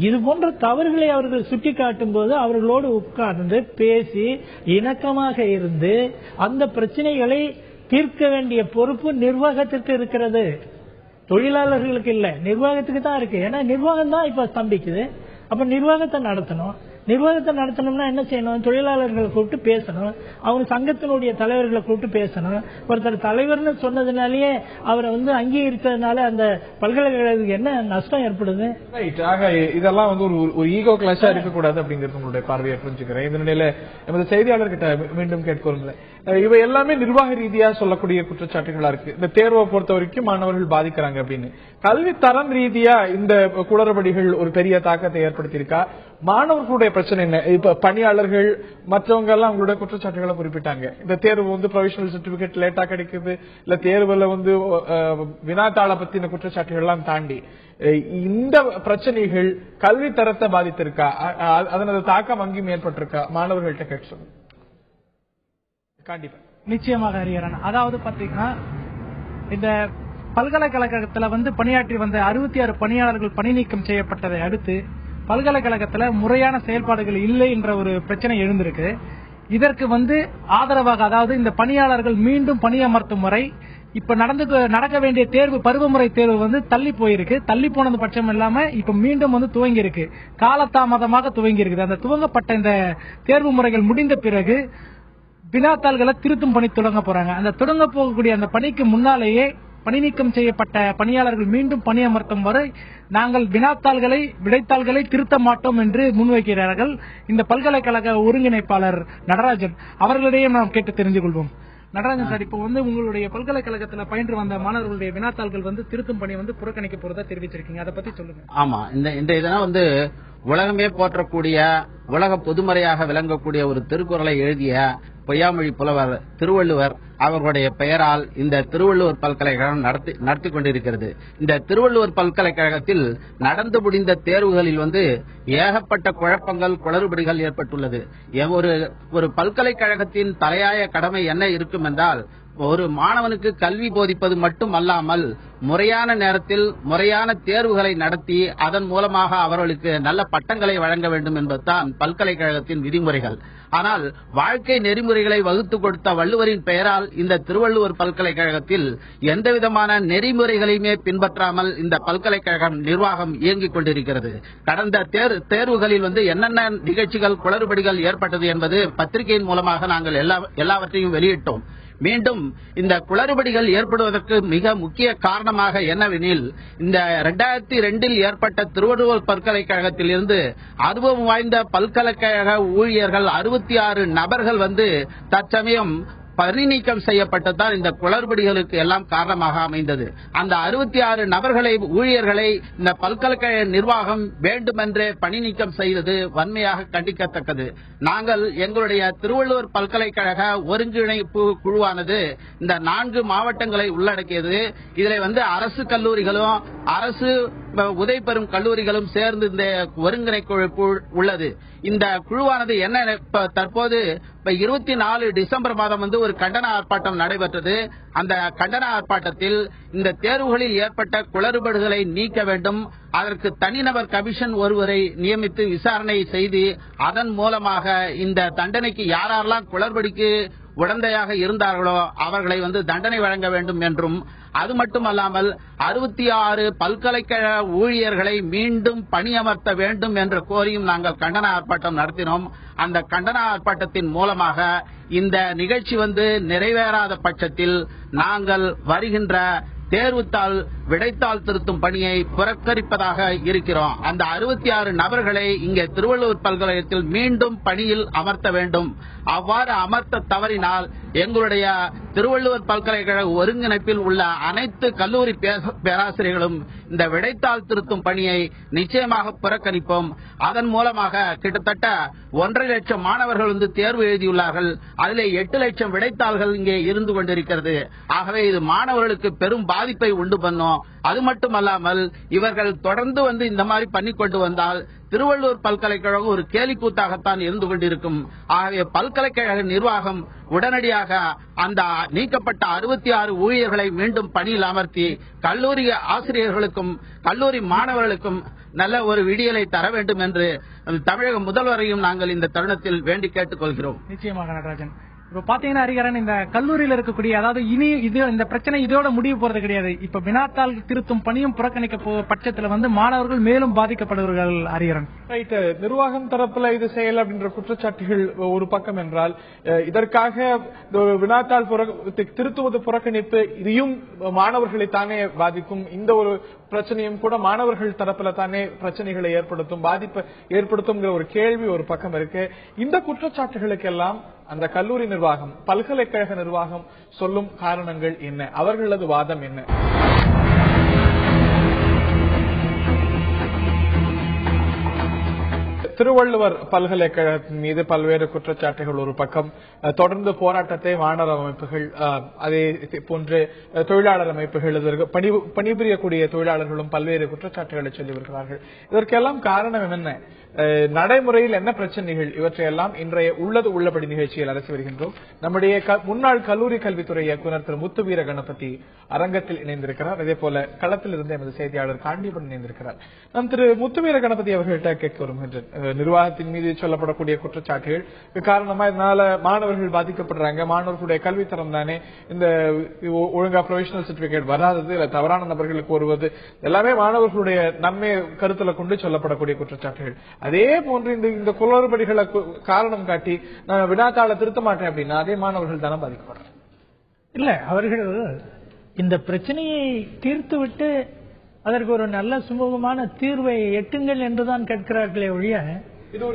இது போன்ற தவறுகளை அவர்கள் சுட்டி காட்டும் போது அவர்களோடு உட்கார்ந்து பேசி இணக்கமாக இருந்து அந்த பிரச்சனைகளை தீர்க்க வேண்டிய பொறுப்பு நிர்வாகத்திற்கு இருக்கிறது, தொழிலாளர்களுக்கு இல்ல, நிர்வாகத்துக்கு தான் இருக்கு. ஏன்னா நிர்வாகம் தான் இப்ப ஸ்தம்பிக்குது. அப்ப நிர்வாகத்தை நடத்தணும். நிர்வாகத்தை நடத்தணும்னா என்ன செய்யணும்? தொழிலாளர்களை கூப்பிட்டு பேசணும், அவங்க சங்கத்தினுடைய தலைவர்களை கூப்பிட்டு பேசணும். ஒருத்தர் தலைவர்னு சொன்னதுனாலேயே அவரை அங்கீகரித்ததுனால அந்த பல்கலைக்கழகத்துக்கு என்ன நஷ்டம் ஏற்படுது? இதெல்லாம் ஒரு ஈகோ கிளாஷா இருக்கக்கூடாது அப்படிங்கிறது உங்களுடைய பார்வையை புரிஞ்சுக்கிறேன். இந்த நிலையில நமது செய்தியாளர்கிட்ட மீண்டும் கேட்கிறோம், இவை எல்லாமே நிர்வாக ரீதியா சொல்லக்கூடிய குற்றச்சாட்டுகளா இருக்கு. இந்த தேர்வை பொறுத்த வரைக்கும் மாணவர்கள் பாதிக்கிறாங்க அப்படின்னு. கல்வி தரம் ரீதியா இந்த குளறுபடிகள் ஒரு பெரிய தாக்கத்தை ஏற்படுத்தியிருக்கா? மாணவர்களுடைய பிரச்சனை என்ன? இப்ப பணியாளர்கள் மற்றவங்க எல்லாம் அவங்களுடைய குற்றச்சாட்டுகளை குறிப்பிட்டாங்க. இந்த தேர்வு ப்ரொவிஷனல் சர்டிபிகேட் லேட்டா கிடைக்குது, இல்ல தேர்வுல வினாத்தாள பத்தின குற்றச்சாட்டுகள் எல்லாம் தாண்டி இந்த பிரச்சனைகள் கல்வி தரத்தை பாதித்திருக்கா? அதனது தாக்கம் அங்கேயும் ஏற்பட்டிருக்கா? மாணவர்கள்ட்ட கேட்டு சொல்லுங்க. கண்டிப்பா நிச்சயமாக ஹரிஹரன். அதாவது பாத்தீங்கன்னா இந்த பல்கலைக்கழகத்துல பணியாற்றி வந்த 66 பணியாளர்கள் பணி நீக்கம் செய்யப்பட்டதை அடுத்து பல்கலைக்கழகத்துல முறையான செயல்பாடுகள் இல்லை என்ற ஒரு பிரச்சனை எழுந்திருக்கு. இதற்கு ஆதரவாக, அதாவது இந்த பணியாளர்கள் மீண்டும் பணியமர்த்தும் முறை இப்ப நடக்க வேண்டிய தேர்வு, பருவமுறை தேர்வு தள்ளி போயிருக்கு. தள்ளி போனது பட்சம் இல்லாம இப்ப மீண்டும் துவங்கி இருக்கு, காலதாமதமாக துவங்கி இருக்குது. அந்த துவங்கப்பட்ட இந்த தேர்வு முறைகள் முடிந்த பிறகு வினாத்தாள்களை திருத்தும் பணி தொடங்க போறாங்க. அந்த தொடங்க போகக்கூடிய அந்த பணிக்கு முன்னாலேயே பணி நீக்கம் செய்யப்பட்ட பணியாளர்கள் மீண்டும் பணியமர்த்தும் வரை நாங்கள் விடைத்தாள்களை திருத்த மாட்டோம் என்று முன்வைக்கிறார்கள். இந்த பல்கலைக்கழக ஒருங்கிணைப்பாளர் நடராஜன் அவர்களிடையே நாம் கேட்டு தெரிந்து கொள்வோம். நடராஜன் சார், இப்போ உங்களுடைய பல்கலைக்கழகத்துல பயின்று வந்த மாணவர்களுடைய வினாத்தாள்கள் திருத்தும் பணி புறக்கணிக்க போறதா தெரிவிச்சிருக்கீங்க, அதை பத்தி சொல்லுங்க. ஆமா, இந்த இதெல்லாம் உலகமே போற்றக்கூடிய, உலக பொதுமறையாக விளங்கக்கூடிய ஒரு திருக்குறளை எழுதிய பொய்யாமொழி புலவர் திருவள்ளுவர் அவர்களுடைய பெயரால் இந்த திருவள்ளுவர் பல்கலைக்கழகம் நடத்தி கொண்டிருக்கிறது. இந்த திருவள்ளுவர் பல்கலைக்கழகத்தில் நடந்து முடிந்த தேர்வுகளில் ஏகப்பட்ட குழப்பங்கள், குளறுபடிகள் ஏற்பட்டுள்ளது. ஒரு பல்கலைக்கழகத்தின் தலையாய கடமை என்ன இருக்கும் என்றால், ஒரு மாணவனுக்கு கல்வி போதிப்பது மட்டும் அல்லாமல் முறையான நேரத்தில் முறையான தேர்வுகளை நடத்தி அதன் மூலமாக அவர்களுக்கு நல்ல பட்டங்களை வழங்க வேண்டும் என்பதுதான் பல்கலைக்கழகத்தின் விதிமுறைகள். ஆனால் வாழ்க்கை நெறிமுறைகளை வகுத்து கொடுத்த வள்ளுவரின் பெயரால் இந்த திருவள்ளுவர் பல்கலைக்கழகத்தில் எந்தவிதமான நெறிமுறைகளையுமே பின்பற்றாமல் இந்த பல்கலைக்கழகம் நிர்வாகம் இயங்கிக் கொண்டிருக்கிறது. கடந்த தேர்வுகளில் என்னென்ன நிகழ்ச்சிகள் குளறுபடிகள் ஏற்பட்டது என்பது பத்திரிகையின் மூலமாக நாங்கள் எல்லாவற்றையும் வெளியிட்டோம். மீண்டும் இந்த குளறுபடிகள் ஏற்படுவதற்கு மிக முக்கிய காரணமாக என்னவெனில், இந்த 2002 ஏற்பட்ட திருவள்ளுவர் பல்கலைக்கழகத்தில் இருந்து அனுபவம் வாய்ந்த பல்கலைக்கழக ஊழியர்கள் 66 நபர்கள் தற்சமயம் பணி நீக்கம் செய்யப்பட்டதுதான் இந்த குளறுபடிகளுக்கு எல்லாம் காரணமாக அமைந்தது. அந்த 66 நபர்களை ஊழியர்களை இந்த பல்கலைக்கழக நிர்வாகம் வேண்டுமென்றே பணி நீக்கம் செய்தது வன்மையாக கண்டிக்கத்தக்கது. நாங்கள் எங்களுடைய திருவள்ளுவர் பல்கலைக்கழக ஒருங்கிணைப்பு குழுவானது இந்த 4 மாவட்டங்களை உள்ளடக்கியது. இதில் அரசு கல்லூரிகளும் அரசு உதவி பெறும் கல்லூரிகளும் சேர்ந்து இந்த ஒருங்கிணைப்பு உள்ளது. இந்த குழுவானது தற்போது 24 டிசம்பர் மாதம் ஒரு கண்டன ஆர்ப்பாட்டம் நடைபெற்றது. அந்த கண்டன ஆர்ப்பாட்டத்தில் இந்த தேர்வுகளில் ஏற்பட்ட குளறுபடிகளை நீக்க வேண்டும், அதற்கு தனிநபர் கமிஷன் ஒருவரை நியமித்து விசாரணை செய்து அதன் மூலமாக இந்த தண்டனைக்கு யாரெல்லாம் குளறுபடிக்கு உடந்தையாக இருந்தார்களோ அவர்களை தண்டனை வழங்க வேண்டும் என்றும், அது மட்டுமல்லாமல் 66 பல்கலைக்கழக ஊழியர்களை மீண்டும் பணியமர்த்த வேண்டும் என்று கோரியும் நாங்கள் கண்டன ஆர்ப்பாட்டம் நடத்தினோம். அந்த கண்டன ஆர்ப்பாட்டத்தின் மூலமாக இந்த நிகழ்ச்சி நிறைவேறாத பட்சத்தில் நாங்கள் வருகின்ற தேர்வுத்தாள் விடைத்தாள் திருத்தும் பணியை புறக்கணிப்பதாக இருக்கிறோம். அந்த 66 நபர்களை இங்கே திருவள்ளுவர் பல்கலைக்கழகத்தில் மீண்டும் பணியில் அமர்த்த வேண்டும். அவ்வாறு அமர்த்த தவறினால் எங்களுடைய திருவள்ளுவர் பல்கலைக்கழக ஒருங்கிணைப்பில் உள்ள அனைத்து கல்லூரி பேராசிரியர்களும் இந்த விடைத்தாள் திருத்தும் பணியை நிச்சயமாக புறக்கணிப்போம். அதன் மூலமாக கிட்டத்தட்ட 1.5 லட்சம் மாணவர்கள் தேர்வு எழுதியுள்ளார்கள். அதிலே 8 லட்சம் விடைத்தாள்கள் இங்கே இருந்து கொண்டிருக்கிறது. ஆகவே இது மாணவர்களுக்கு பெரும் பாதிப்பை உண்டு பண்ணும். அது மட்டுமல்லாமல் இவர்கள் தொடர்ந்து இந்த மாதிரி பண்ணி கொண்டு வந்தால் திருவள்ளுவர் பல்கலைக்கழகம் ஒரு கேலிக்கூத்தாகத்தான் இருந்து கொண்டிருக்கும். ஆகவே பல்கலைக்கழக நிர்வாகம் உடனடியாக அந்த நீக்கப்பட்ட 66 ஊழியர்களை மீண்டும் பணியில் அமர்த்தி கல்லூரி ஆசிரியர்களுக்கும் கல்லூரி மாணவர்களுக்கும் நல்ல ஒரு விடியலை தர வேண்டும் என்று தமிழக முதல்வரையும் நாங்கள் இந்த தருணத்தில் வேண்டி கேட்டுக் கொள்கிறோம். நிச்சயமாக நடராஜன், இப்ப பாத்தீங்கன்னா ஹரிகரன், இந்த கல்லூரியில் இருக்கக்கூடிய அதாவது இனி இந்த பிரச்சனை இதோட முடிவு போறது கிடையாது. இப்ப வினாத்தாள் திருத்தும் பணியும் புறக்கணிக்க பட்சத்துல மாணவர்கள் மேலும் பாதிக்கப்படுவார்கள். ஹரிகரன், ரைட். நிர்வாகம் தரப்புல இது செயல் அப்படின்ற குற்றச்சாட்டுகள் ஒரு பக்கம் என்றால், இதற்காக வினாத்தாள் திருத்துவது புறக்கணிப்பு இதையும் மாணவர்களை தானே பாதிக்கும். இந்த ஒரு பிரச்சனையும் கூட மாணவர்கள் தரப்புல தானே பிரச்சனைகளை ஏற்படுத்தும், பாதிப்பை ஏற்படுத்தும் ஒரு கேள்வி ஒரு பக்கம் இருக்கு. இந்த குற்றச்சாட்டுகளுக்கெல்லாம் அந்த கல்லூரி நிர்வாகம், பல்கலைக்கழக நிர்வாகம் சொல்லும் காரணங்கள் என்ன? அவர்களது வாதம் என்ன? திருவள்ளுவர் பல்கலைக்கழகத்தின் மீது பல்வேறு குற்றச்சாட்டுகள் ஒரு பக்கம், தொடர்ந்து போராட்டத்தை மாணவர் அமைப்புகள், அதே போன்று தொழிலாளர் அமைப்புகள், பணிபுரியக்கூடிய தொழிலாளர்களும் பல்வேறு குற்றச்சாட்டுகளை சொல்லி வருகிறார்கள். இதற்கெல்லாம் காரணம் என்ன? நடைமுறையில் என்ன பிரச்சனைகள்? இவற்றையெல்லாம் இன்றைய உள்ளது உள்ளபடி நிகழ்ச்சியில் அரசு வருகின்றோம். நம்முடைய முன்னாள் கல்லூரி கல்வித்துறை இயக்குநர் திரு முத்துவீர கணபதி அரங்கத்தில் இணைந்திருக்கிறார். அதே போல களத்தில் இருந்து எமது செய்தியாளர் காண்டிபன் இணைந்திருக்கிறார். நான் திரு முத்துவீர கணபதி அவர்கள்ட்ட கேட்க விரும்புகின்றேன். நிர்வாகத்தின் மீது சொல்லப்படக்கூடிய குற்றச்சாட்டுகள் காரணமா இதனால மாணவர்கள் பாதிக்கப்படுறாங்க. மாணவர்களுடைய கல்வித்தரம் தானே இந்த ஒழுங்கா ப்ரொவிஷனல் சர்டிபிகேட் வராதது, இல்ல தவறான நபர்களுக்கு வருவது, எல்லாமே மாணவர்களுடைய நன்மை கருத்துல கொண்டு சொல்லப்படக்கூடிய குற்றச்சாட்டுகள். அதே போன்று இந்த குளறுபடிகளை காரணம் காட்டி நான் வினாத்தாள திருத்த மாட்டேன் அப்படின்னா அதே மாணவர்கள் தானே பாதிக்கப்படுறாங்க. இல்ல, அவர்கள் இந்த பிரச்சனையை தீர்த்துவிட்டு அதற்கு ஒரு நல்ல சுமூகமான தீர்வை எட்டுங்கள் என்றுதான் கேட்கிறார்களே ஒழிய, இது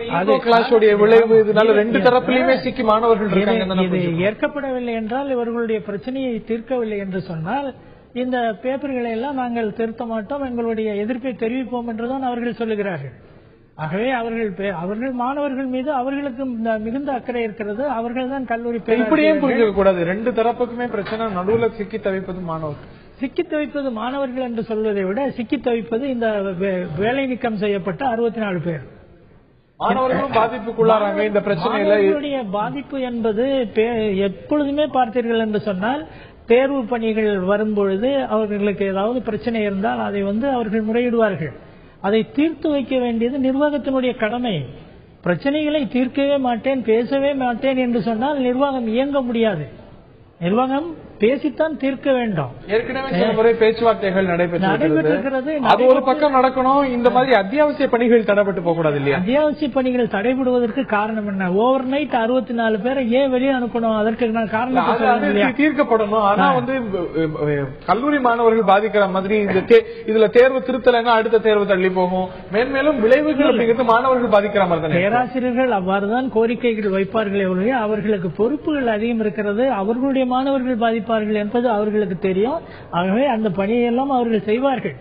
ஏற்கப்படவில்லை என்றால் இவர்களுடைய பிரச்சனையை தீர்க்கவில்லை என்று சொன்னால் இந்த பேப்பர்களை எல்லாம் நாங்கள் திருத்த மாட்டோம், எங்களுடைய எதிர்ப்பை தெரிவிப்போம் என்றுதான் அவர்கள் சொல்லுகிறார்கள். ஆகவே அவர்கள் மாணவர்கள் மீது அவர்களுக்கு மிகுந்த அக்கறை இருக்கிறது. அவர்கள் தான் கல்லூரி இப்படியும் புரிஞ்சுக்க கூடாது. 2 தரப்புக்குமே பிரச்சனை, நடுவுல சிக்கி தவிப்பது மாணவர்கள். சிக்கி தவிப்பது மாணவர்கள் என்று சொல்வதை விட சிக்கி தவிப்பது இந்த வேலை நீக்கம் செய்யப்பட்ட 64 பேர். மாணவர்களும் பாதிப்புக்குள்ளாராங்க இந்த பிரச்சனையில. மாணவர்களுடைய பாதிப்பு என்பது எப்பொழுதுமே பார்த்தீர்கள் என்று சொன்னால், தேர்வு பணிகள் வரும்பொழுது அவர்களுக்கு ஏதாவது பிரச்சனை இருந்தால் அதை அவர்கள் முறையிடுவார்கள். அதை தீர்த்து வைக்க வேண்டியது நிர்வாகத்தினுடைய கடமை. பிரச்சனைகளை தீர்க்கவே மாட்டேன், பேசவே மாட்டேன் என்று சொன்னால் நிர்வாகம் இயங்க முடியாது. நிர்வாகம் பேசித்தான் தீர்க்க வேண்டும். ஏற்கனவே சில முறை பேச்சுவார்த்தைகள் நடைபெற்றிருக்கிறது. அது ஒரு பக்கம் நடக்கணும். இந்த மாதிரி அத்தியாவசிய பணிகள் தடைபட்டு போக கூடாது இல்லையா? அத்தியாவசிய பணிகள் தடைபடுவதற்கு காரணம் என்ன? ஓவர் நைட் 64 பேரை ஏன் வெளியே அனுப்பணும்? அதற்கு காரணம் தீர்க்கப்படணும். ஆனா கல்லூரி மாணவர்கள் பாதிக்கிற மாதிரி இதுல தேர்வு திருத்தலைன்னா அடுத்த தேர்வு தள்ளி போகும். மேன்மேலும் விளைவுகள் அப்படிங்கிறது மாணவர்கள் பாதிக்கிற மாதிரி தான். பேராசிரியர்கள் அவ்வாறுதான் கோரிக்கைகள் வைப்பார்களே ஒழிய அவர்களுக்கு பொறுப்புகள் அதிகம் இருக்கிறது. அவர்களுடைய மாணவர்கள் பாதிப்பார்கள் என்பது அவர்களுக்கு தெரியும். ஆகவே அந்த பணியெல்லாம் அவர்கள் செய்வார்கள்.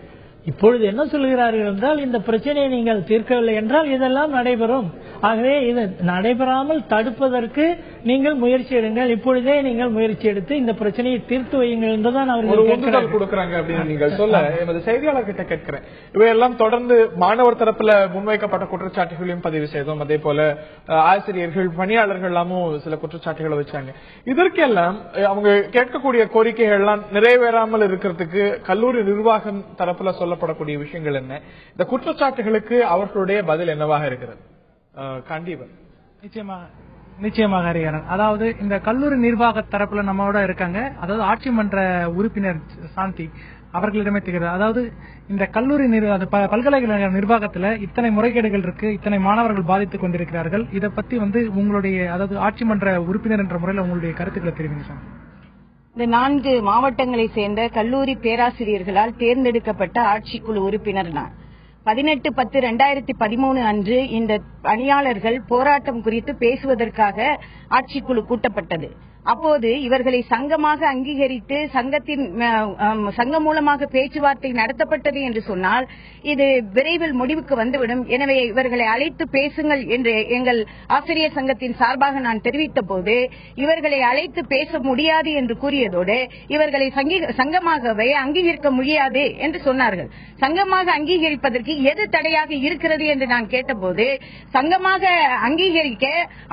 இப்பொழுது என்ன சொல்கிறார்கள் என்றால், இந்த பிரச்சனையை நீங்கள் தீர்க்கவில்லை என்றால் இதெல்லாம் நடைபெறும். ஆகவே இது நடைபெறாமல் தடுப்பதற்கு நீங்கள் முயற்சி எடுங்கள், இப்பொழுதே நீங்கள் முயற்சி எடுத்து இந்த பிரச்சனையை தீர்த்து வையுங்கள் என்றுதான் அவர்கள் கொடுக்கிறாங்க அப்படின்னு நீங்கள் சொல்ல எமது செய்தியாளர் கிட்ட கேட்கிறேன். இவையெல்லாம் தொடர்ந்து மாணவர் தரப்புல முன்வைக்கப்பட்ட குற்றச்சாட்டுகளையும் பதிவு செய்தோம். அதே போல ஆசிரியர்கள், பணியாளர்கள் எல்லாமும் சில குற்றச்சாட்டுகளை வச்சாங்க. இதற்கெல்லாம் அவங்க கேட்கக்கூடிய கோரிக்கைகள் எல்லாம் நிறைவேறாமல் இருக்கிறதுக்கு கல்லூரி நிர்வாகம் தரப்புல சொல்லப்படக்கூடிய விஷயங்கள் என்ன? இந்த குற்றச்சாட்டுகளுக்கு அவர்களுடைய பதில் என்னவாக இருக்கிறது? கண்டிப்பா நிச்சயமாக ஹரிஹரன். அதாவது இந்த கல்லூரி நிர்வாக தரப்புல நம்மளோட இருக்காங்க. அதாவது ஆட்சி மன்ற உறுப்பினர் சாந்தி அவர்களிடமே தெரிகிறது. அதாவது இந்த கல்லூரி பல்கலைக்கழக நிர்வாகத்துல இத்தனை முறைகேடுகள் இருக்கு, இத்தனை மாணவர்கள் பாதித்துக் கொண்டிருக்கிறார்கள். இதை பத்தி உங்களுடைய, அதாவது ஆட்சி மன்ற உறுப்பினர் என்ற முறையில் உங்களுடைய கருத்துக்களை தெரிவிங்க சார். இந்த 4 மாவட்டங்களை சேர்ந்த கல்லூரி பேராசிரியர்களால் தேர்ந்தெடுக்கப்பட்ட ஆட்சிக்குழு உறுப்பினர் நான். 18/10/2013 அன்று இந்த பணியாளர்கள் போராட்டம் குறித்து பேசுவதற்காக ஆட்சிக்குழு கூட்டப்பட்டது. அப்போது இவர்களை சங்கமாக அங்கீகரித்து சங்கம் மூலமாக பேச்சுவார்த்தை நடத்தப்பட்டது என்று சொன்னால் இது விரைவில் முடிவுக்கு வந்துவிடும். எனவே இவர்களை அழைத்து பேசுங்கள் என்று எங்கள் ஆசிரியர் சங்கத்தின் சார்பாக நான் தெரிவித்த போது இவர்களை அழைத்து பேச முடியாது என்று கூறியதோடு இவர்களை சங்கமாகவே அங்கீகரிக்க முடியாது என்று சொன்னார்கள். சங்கமாக அங்கீகரிப்பதற்கு எது தடையாக இருக்கிறது என்று நான் கேட்டபோது சங்கமாக அங்கீகரிக்க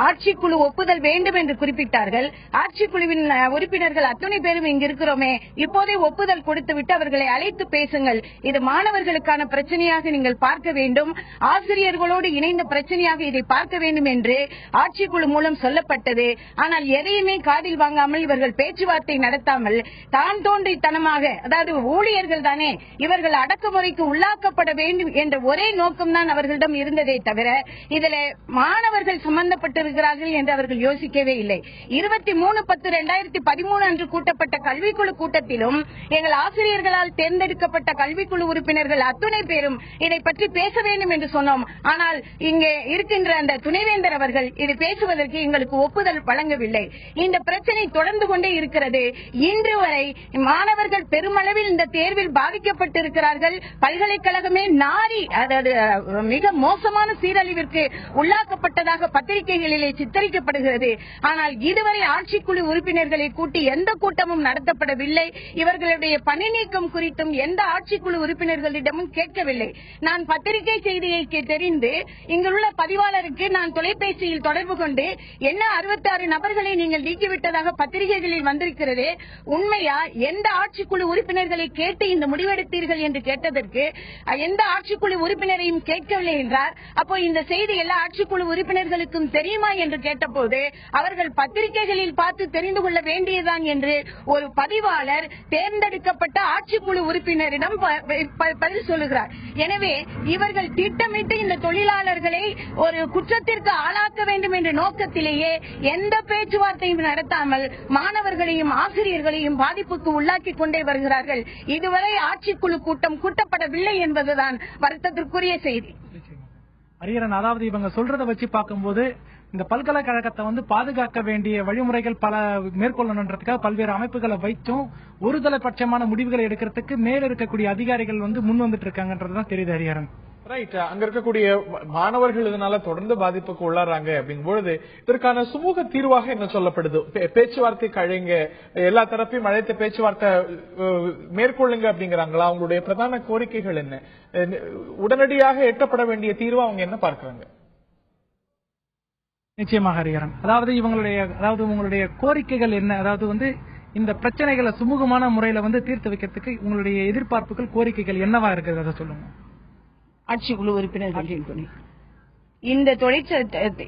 ஆட்சிக்குழு ஒப்புதல் வேண்டும் என்று குறிப்பிட்டார்கள். ஆட்சிக்குழுவின் உறுப்பினர்கள் அத்தனை பேரும் இங்கு இருக்கிறோமே, இப்போதே ஒப்புதல் கொடுத்துவிட்டு அவர்களை அழைத்து பேசுங்கள், இது மாணவர்களுக்கான பிரச்சனையாக நீங்கள் பார்க்க வேண்டும், ஆசிரியர்களோடு இணைந்த பிரச்சனையாக இதை பார்க்க வேண்டும் என்று ஆட்சிக்குழு மூலம் சொல்லப்பட்டது. ஆனால் எதையுமே காதில் வாங்காமல் இவர்கள் பேச்சுவார்த்தை நடத்தாமல் தான் தோன்றித்தனமாக, அதாவது ஊழியர்கள் தானே இவர்கள் அடக்குமுறைக்கு உள்ளாக்கப்பட வேண்டும் என்ற ஒரே நோக்கம் தான் அவர்களிடம் இருந்ததே தவிர இதில் மாணவர்கள் சம்பந்தப்பட்டிருக்கிறார்கள் என்று அவர்கள் யோசிக்கவே இல்லை. 23/10/2013 அன்று கூட்டப்பட்ட கல்விக்குழு கூட்டத்திலும் எங்கள் ஆசிரியர்களால் தேர்ந்தெடுக்கப்பட்ட கல்விக்குழு உறுப்பினர்கள் அத்துணை பேரும் இதை பற்றி பேச வேண்டும் என்று சொன்னோம். ஆனால் இங்கே இருக்கின்ற அந்த துணைவேந்தர் அவர்கள் இது பேசுவதற்கு எங்களுக்கு ஒப்புதல் வழங்கவில்லை. இந்த பிரச்சனை தொடர்ந்து கொண்டே இருக்கிறது. இன்று வரை மாணவர்கள் பெருமளவில் இந்த தேர்வில் பாதிக்கப்பட்டிருக்கிறார்கள். பல்கலைக்கழகமே நாரி, அதாவது மிக மோசமான சீரழிவிற்கு உள்ளாக்கப்பட்டதாக பத்திரிகைகளிலே சித்தரிக்கப்படுகிறது. ஆனால் இதுவரை ஆட்சிக்குழு உறுப்பினர்களை கூட்டி எந்த கூட்டமும் நடத்தப்படவில்லை. இவர்களுடைய பணி நீக்கம் குறித்தும் எந்த ஆட்சிக்குழு உறுப்பினர்களிடமும் கேட்கவில்லை. நான் பத்திரிகை செய்தியை தெரிந்து இங்குள்ள பதிவாளருக்கு நான் தொலைபேசியில் தொடர்பு கொண்டு என்ன 66 நபர்களை நீங்கள் நீக்கிவிட்டதாக பத்திரிகைகளில் வந்திருக்கிறது, உண்மையா, எந்த ஆட்சிக்குழு உறுப்பினர்களை கேட்டு இந்த முடிவெடுத்தீர்கள் என்று கேட்டதற்கு எந்த ஆட்சிக்குழு உறுப்பினரையும் கேட்கவில்லை என்றார். அப்போ இந்த செய்தி எல்லா ஆட்சிக்குழு உறுப்பினர்களுக்கும் தெரியுமா என்று கேட்டபோது அவர்கள் பத்திரிகைகளில் பார்த்து தெரிந்து கொள்ள வேண்டியதுதான் என்று ஒரு பதிவாளர் தேர்ந்தெடுக்கப்பட்ட ஆட்சிக்குழு உறுப்பினரிடம் பதில் சொல்லுகிறார். எனவே இவர்கள் திட்டமிட்டு இந்த தொழிலாளர்களை ஒரு குற்றத்திற்கு ஆளாக்க வேண்டும் என்ற நோக்கத்திலேயே எந்த பேச்சுவார்த்தையும் நடத்தாமல் மாணவர்களையும் ஆசிரியர்களையும் பாதிப்புக்கு உள்ளாக்கி கொண்டே வருகிறார்கள். இதுவரை ஆட்சிக்குழு கூட்டம் கூட்டப்படவில்லை என்பதுதான் வருத்தத்திற்குரிய செய்தி. ஹரிஹரன், அதாவது இவங்க சொல்றதை வச்சு பார்க்கும்போது இந்த பல்கலைக்கழகத்தை பாதுகாக்க வேண்டிய வழிமுறைகள் பல மேற்கொள்ளணுன்றதுக்காக பல்வேறு அமைப்புகளை வைத்தும் ஒருதலைபட்சமான முடிவுகளை எடுக்கிறதுக்கு மேல இருக்கக்கூடிய அதிகாரிகள் முன் வந்துட்டு இருக்காங்கன்றதுதான் தெரியுது ஹரிஹரன். ரைட். அங்க இருக்கக்கூடிய மாணவர்கள் இதனால தொடர்ந்து பாதிப்புக்கு உள்ளாறாங்க அப்படிங்கும்பொழுது இதற்கான சுமூக தீர்வாக என்ன சொல்லப்படுது? பேச்சுவார்த்தைக்கு அழைங்க, எல்லா தரப்பையும் அழைத்த பேச்சுவார்த்தை மேற்கொள்ளுங்க அப்படிங்கிறாங்களா? அவங்களுடைய பிரதான கோரிக்கைகள் என்ன? உடனடியாக எட்டப்பட வேண்டிய தீர்வு அவங்க என்ன பார்க்கறாங்க? நிச்சயமாக ஹரிஹரன். அதாவது உங்களுடைய கோரிக்கைகள் என்ன? அதாவது வந்து இந்த பிரச்சனைகளை சுமூகமான முறையில வந்து தீர்த்து வைக்கிறதுக்கு உங்களுடைய எதிர்பார்ப்புகள், கோரிக்கைகள் என்னவா இருக்குது அதை சொல்லுங்க. ஆட்சிக்குழு உறுப்பினர்கள் இந்த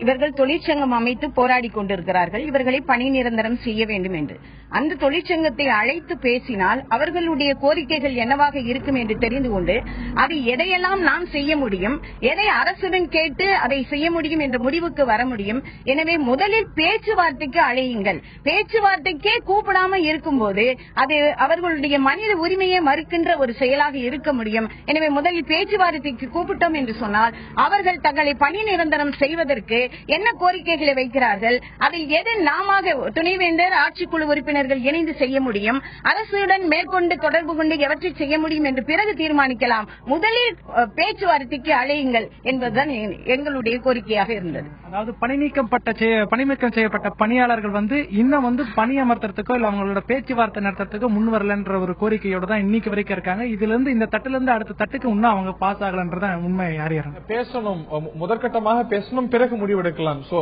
இவர்கள் தொழிற்சங்கம் அமைத்து போராடி கொண்டிருக்கிறார்கள். இவர்களை பணி நிரந்தரம் செய்ய வேண்டும் என்று அந்த தொழிற்சங்கத்தை அழைத்து பேசினால் அவர்களுடைய கோரிக்கைகள் என்னவாக இருக்கும் என்று தெரிந்து கொண்டு அதை எதையெல்லாம் நாம் செய்ய முடியும், எதை அரசுடன் கேட்டு அதை செய்ய முடியும் என்ற முடிவுக்கு வர முடியும். எனவே முதலில் பேச்சுவார்த்தைக்கு அழையுங்கள். பேச்சுவார்த்தைக்கே கூப்பிடாம இருக்கும்போது அது அவர்களுடைய மனித உரிமையை மறுக்கின்ற ஒரு செயலாக இருக்க முடியும். எனவே முதலில் பேச்சுவார்த்தைக்கு கூப்பிட்டோம் என்று சொன்னால் அவர்கள் தங்களை பணி நிரந்தரம் செய்வதற்கு என்ன கோரிக்கைகளை வைக்கிறார்கள், அதில் எது நாம துணைவேந்தர் ஆட்சிக்குழு உறுப்பினர்கள் இணைந்து செய்ய முடியும், அரசுடன் மேற்கொண்டு தொடர்பு கொண்டு எவற்றை செய்ய முடியும் என்று பிறகு தீர்மானிக்கலாம். முதலில் பேச்சுவார்த்தைக்கு அழையுங்கள் என்பதுதான் எங்களுடைய கோரிக்கையாக இருந்தது. அதாவது பணிநீக்கம் செய்யப்பட்ட பணியாளர்கள் வந்து இன்னும் வந்து பணி அமர்த்தறதுக்கோ இல்ல அவங்களோட பேச்சுவார்த்தை நடத்துறதுக்கோ முன் வரலன்ற ஒரு கோரிக்கையோட தான் இன்னைக்கு வரைக்கும் இருக்காங்க. இதுல இருந்து இந்த தட்டுல இருந்து அடுத்த தட்டுக்கு இன்னும் அவங்க பாஸ் ஆகலன்றதான் உண்மை. யாரும் பேசணும், முதற்கட்டமாக பேசணும், பிறகு முடிவெடுக்கலாம். சோ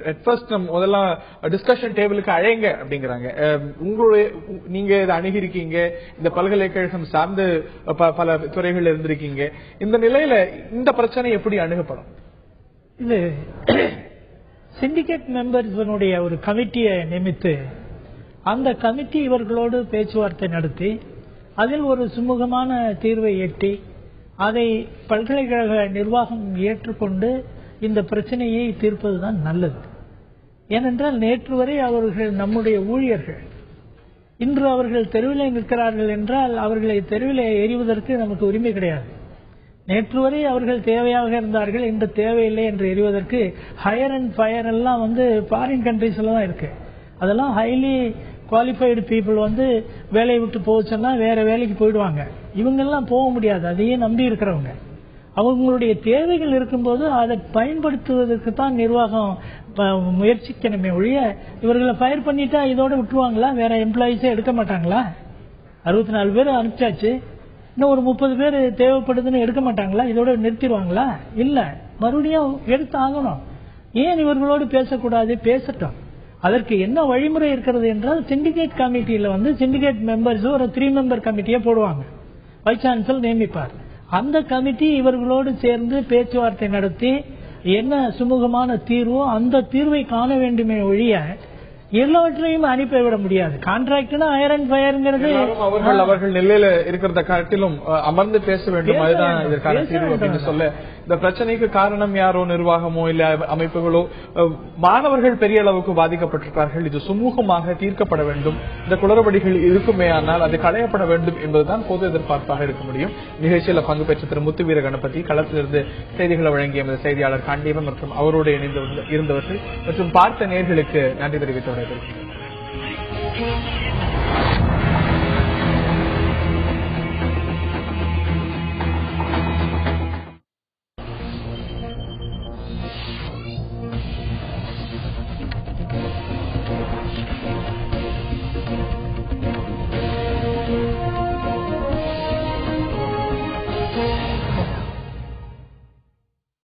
அட் ஃபர்ஸ்ட் முதல்ல டிஸ்கஷன் டேபிளுக்கு அழைங்க அப்படிங்கிறாங்க. உங்களுடைய நீங்க இதை அணுகிருக்கீங்க, இந்த பல்கலைக்கழகம் சார்ந்து பல துறைகள் இருந்திருக்கீங்க. இந்த நிலையில இந்த பிரச்சனை எப்படி அணுகப்படும்? இது சிண்டிகேட் மெம்பர்ஸனுடைய ஒரு கமிட்டியை நியமித்து அந்த கமிட்டி இவர்களோடு பேச்சுவார்த்தை நடத்தி அதில் ஒரு சுமூகமான தீர்வை எட்டி அதை பல்கலைக்கழக நிர்வாகம் ஏற்றுக்கொண்டு இந்த பிரச்சனையை தீர்ப்பதுதான் நல்லது. ஏனென்றால் நேற்று வரை அவர்கள் நம்முடைய ஊழியர்கள். இன்று அவர்கள் தெருவிலே நிற்கிறார்கள் என்றால் அவர்களை தெருவிலே எறிவதற்கு நமக்கு உரிமை கிடையாது. நேற்று வரை அவர்கள் தேவையாக இருந்தார்கள், இன்று தேவையில்லை என்று எறிவதற்கு ஹையர் அண்ட் ஃபயர் எல்லாம் வந்து ஃபாரின் கண்ட்ரீஸ்ல தான் இருக்கு. அதெல்லாம் ஹைலி குவாலிஃபைடு பீப்புள் வந்து வேலையை விட்டு போச்சுன்னா வேற வேலைக்கு போயிடுவாங்க. இவங்கெல்லாம் போக முடியாது, அதையே நம்பி இருக்கிறவங்க. அவங்களுடைய தேவைகள் இருக்கும்போது அதை பயன்படுத்துவதற்கு தான் நிர்வாகம் முயற்சிக்கணுமே ஒழிய இவர்களை ஃபயர் பண்ணிட்டா இதோட விட்டுருவாங்களா? வேற எம்ப்ளாயிஸே எடுக்க மாட்டாங்களா? 64 பேர் அனுப்பிச்சாச்சு, இன்னும் ஒரு 30 பேர் தேவைப்படுதுன்னு எடுக்க மாட்டாங்களா? இதோட நிறுத்திடுவாங்களா? இல்ல, மறுபடியும் எடுத்து ஆகணும். ஏன் இவர்களோடு பேசக்கூடாது? பேசட்டும். அதற்கு என்ன வழிமுறை இருக்கிறது என்றால் சிண்டிகேட் கமிட்டியில வந்து சிண்டிகேட் மெம்பர்ஸ் ஒரு 3 மெம்பர் கமிட்டியை போடுவாங்க, வைஸ் சான்சலர் நியமிப்பார். அந்த கமிட்டி இவர்களோடு சேர்ந்து பேச்சுவார்த்தை நடத்தி என்ன சுமூகமான தீர்வோ அந்த தீர்வை காண வேண்டுமே ஒழிய எல்லாவற்றையும் அனுப்பிவிட முடியாது. கான்ட்ராக்ட்னா ஹையர் அண்ட் ஃபயர்ங்கிறது அவர்கள் நிலையில இருக்கிறத காட்டிலும் அமர்ந்து பேச வேண்டும். அதுதான் இதற்கான தீர்வு அப்படின்னு சொல்ல இந்த பிரச்சனைக்கு காரணம் யாரோ, நிர்வாகமோ இல்ல அமைப்புகளோ, மாணவர்கள் பெரிய அளவுக்கு பாதிக்கப்பட்டிருக்கிறார்கள். இது சுமூகமாக தீர்க்கப்பட வேண்டும். இந்த குளறுபடிகள் இருக்குமே ஆனால் அது களையப்பட வேண்டும் என்பதுதான் பொது எதிர்பார்ப்பாக இருக்க முடியும். நிகழ்ச்சியில் பங்கு பெற்ற திரு முத்துவீர கணபதி, களத்திலிருந்து செய்திகளை வழங்கிய செய்தியாளர் காண்டீபன் மற்றும் அவரோடு இணைந்து இருந்தவர்கள் மற்றும் பார்த்த நேயர்களுக்கு நன்றி தெரிவித்துள்ளது.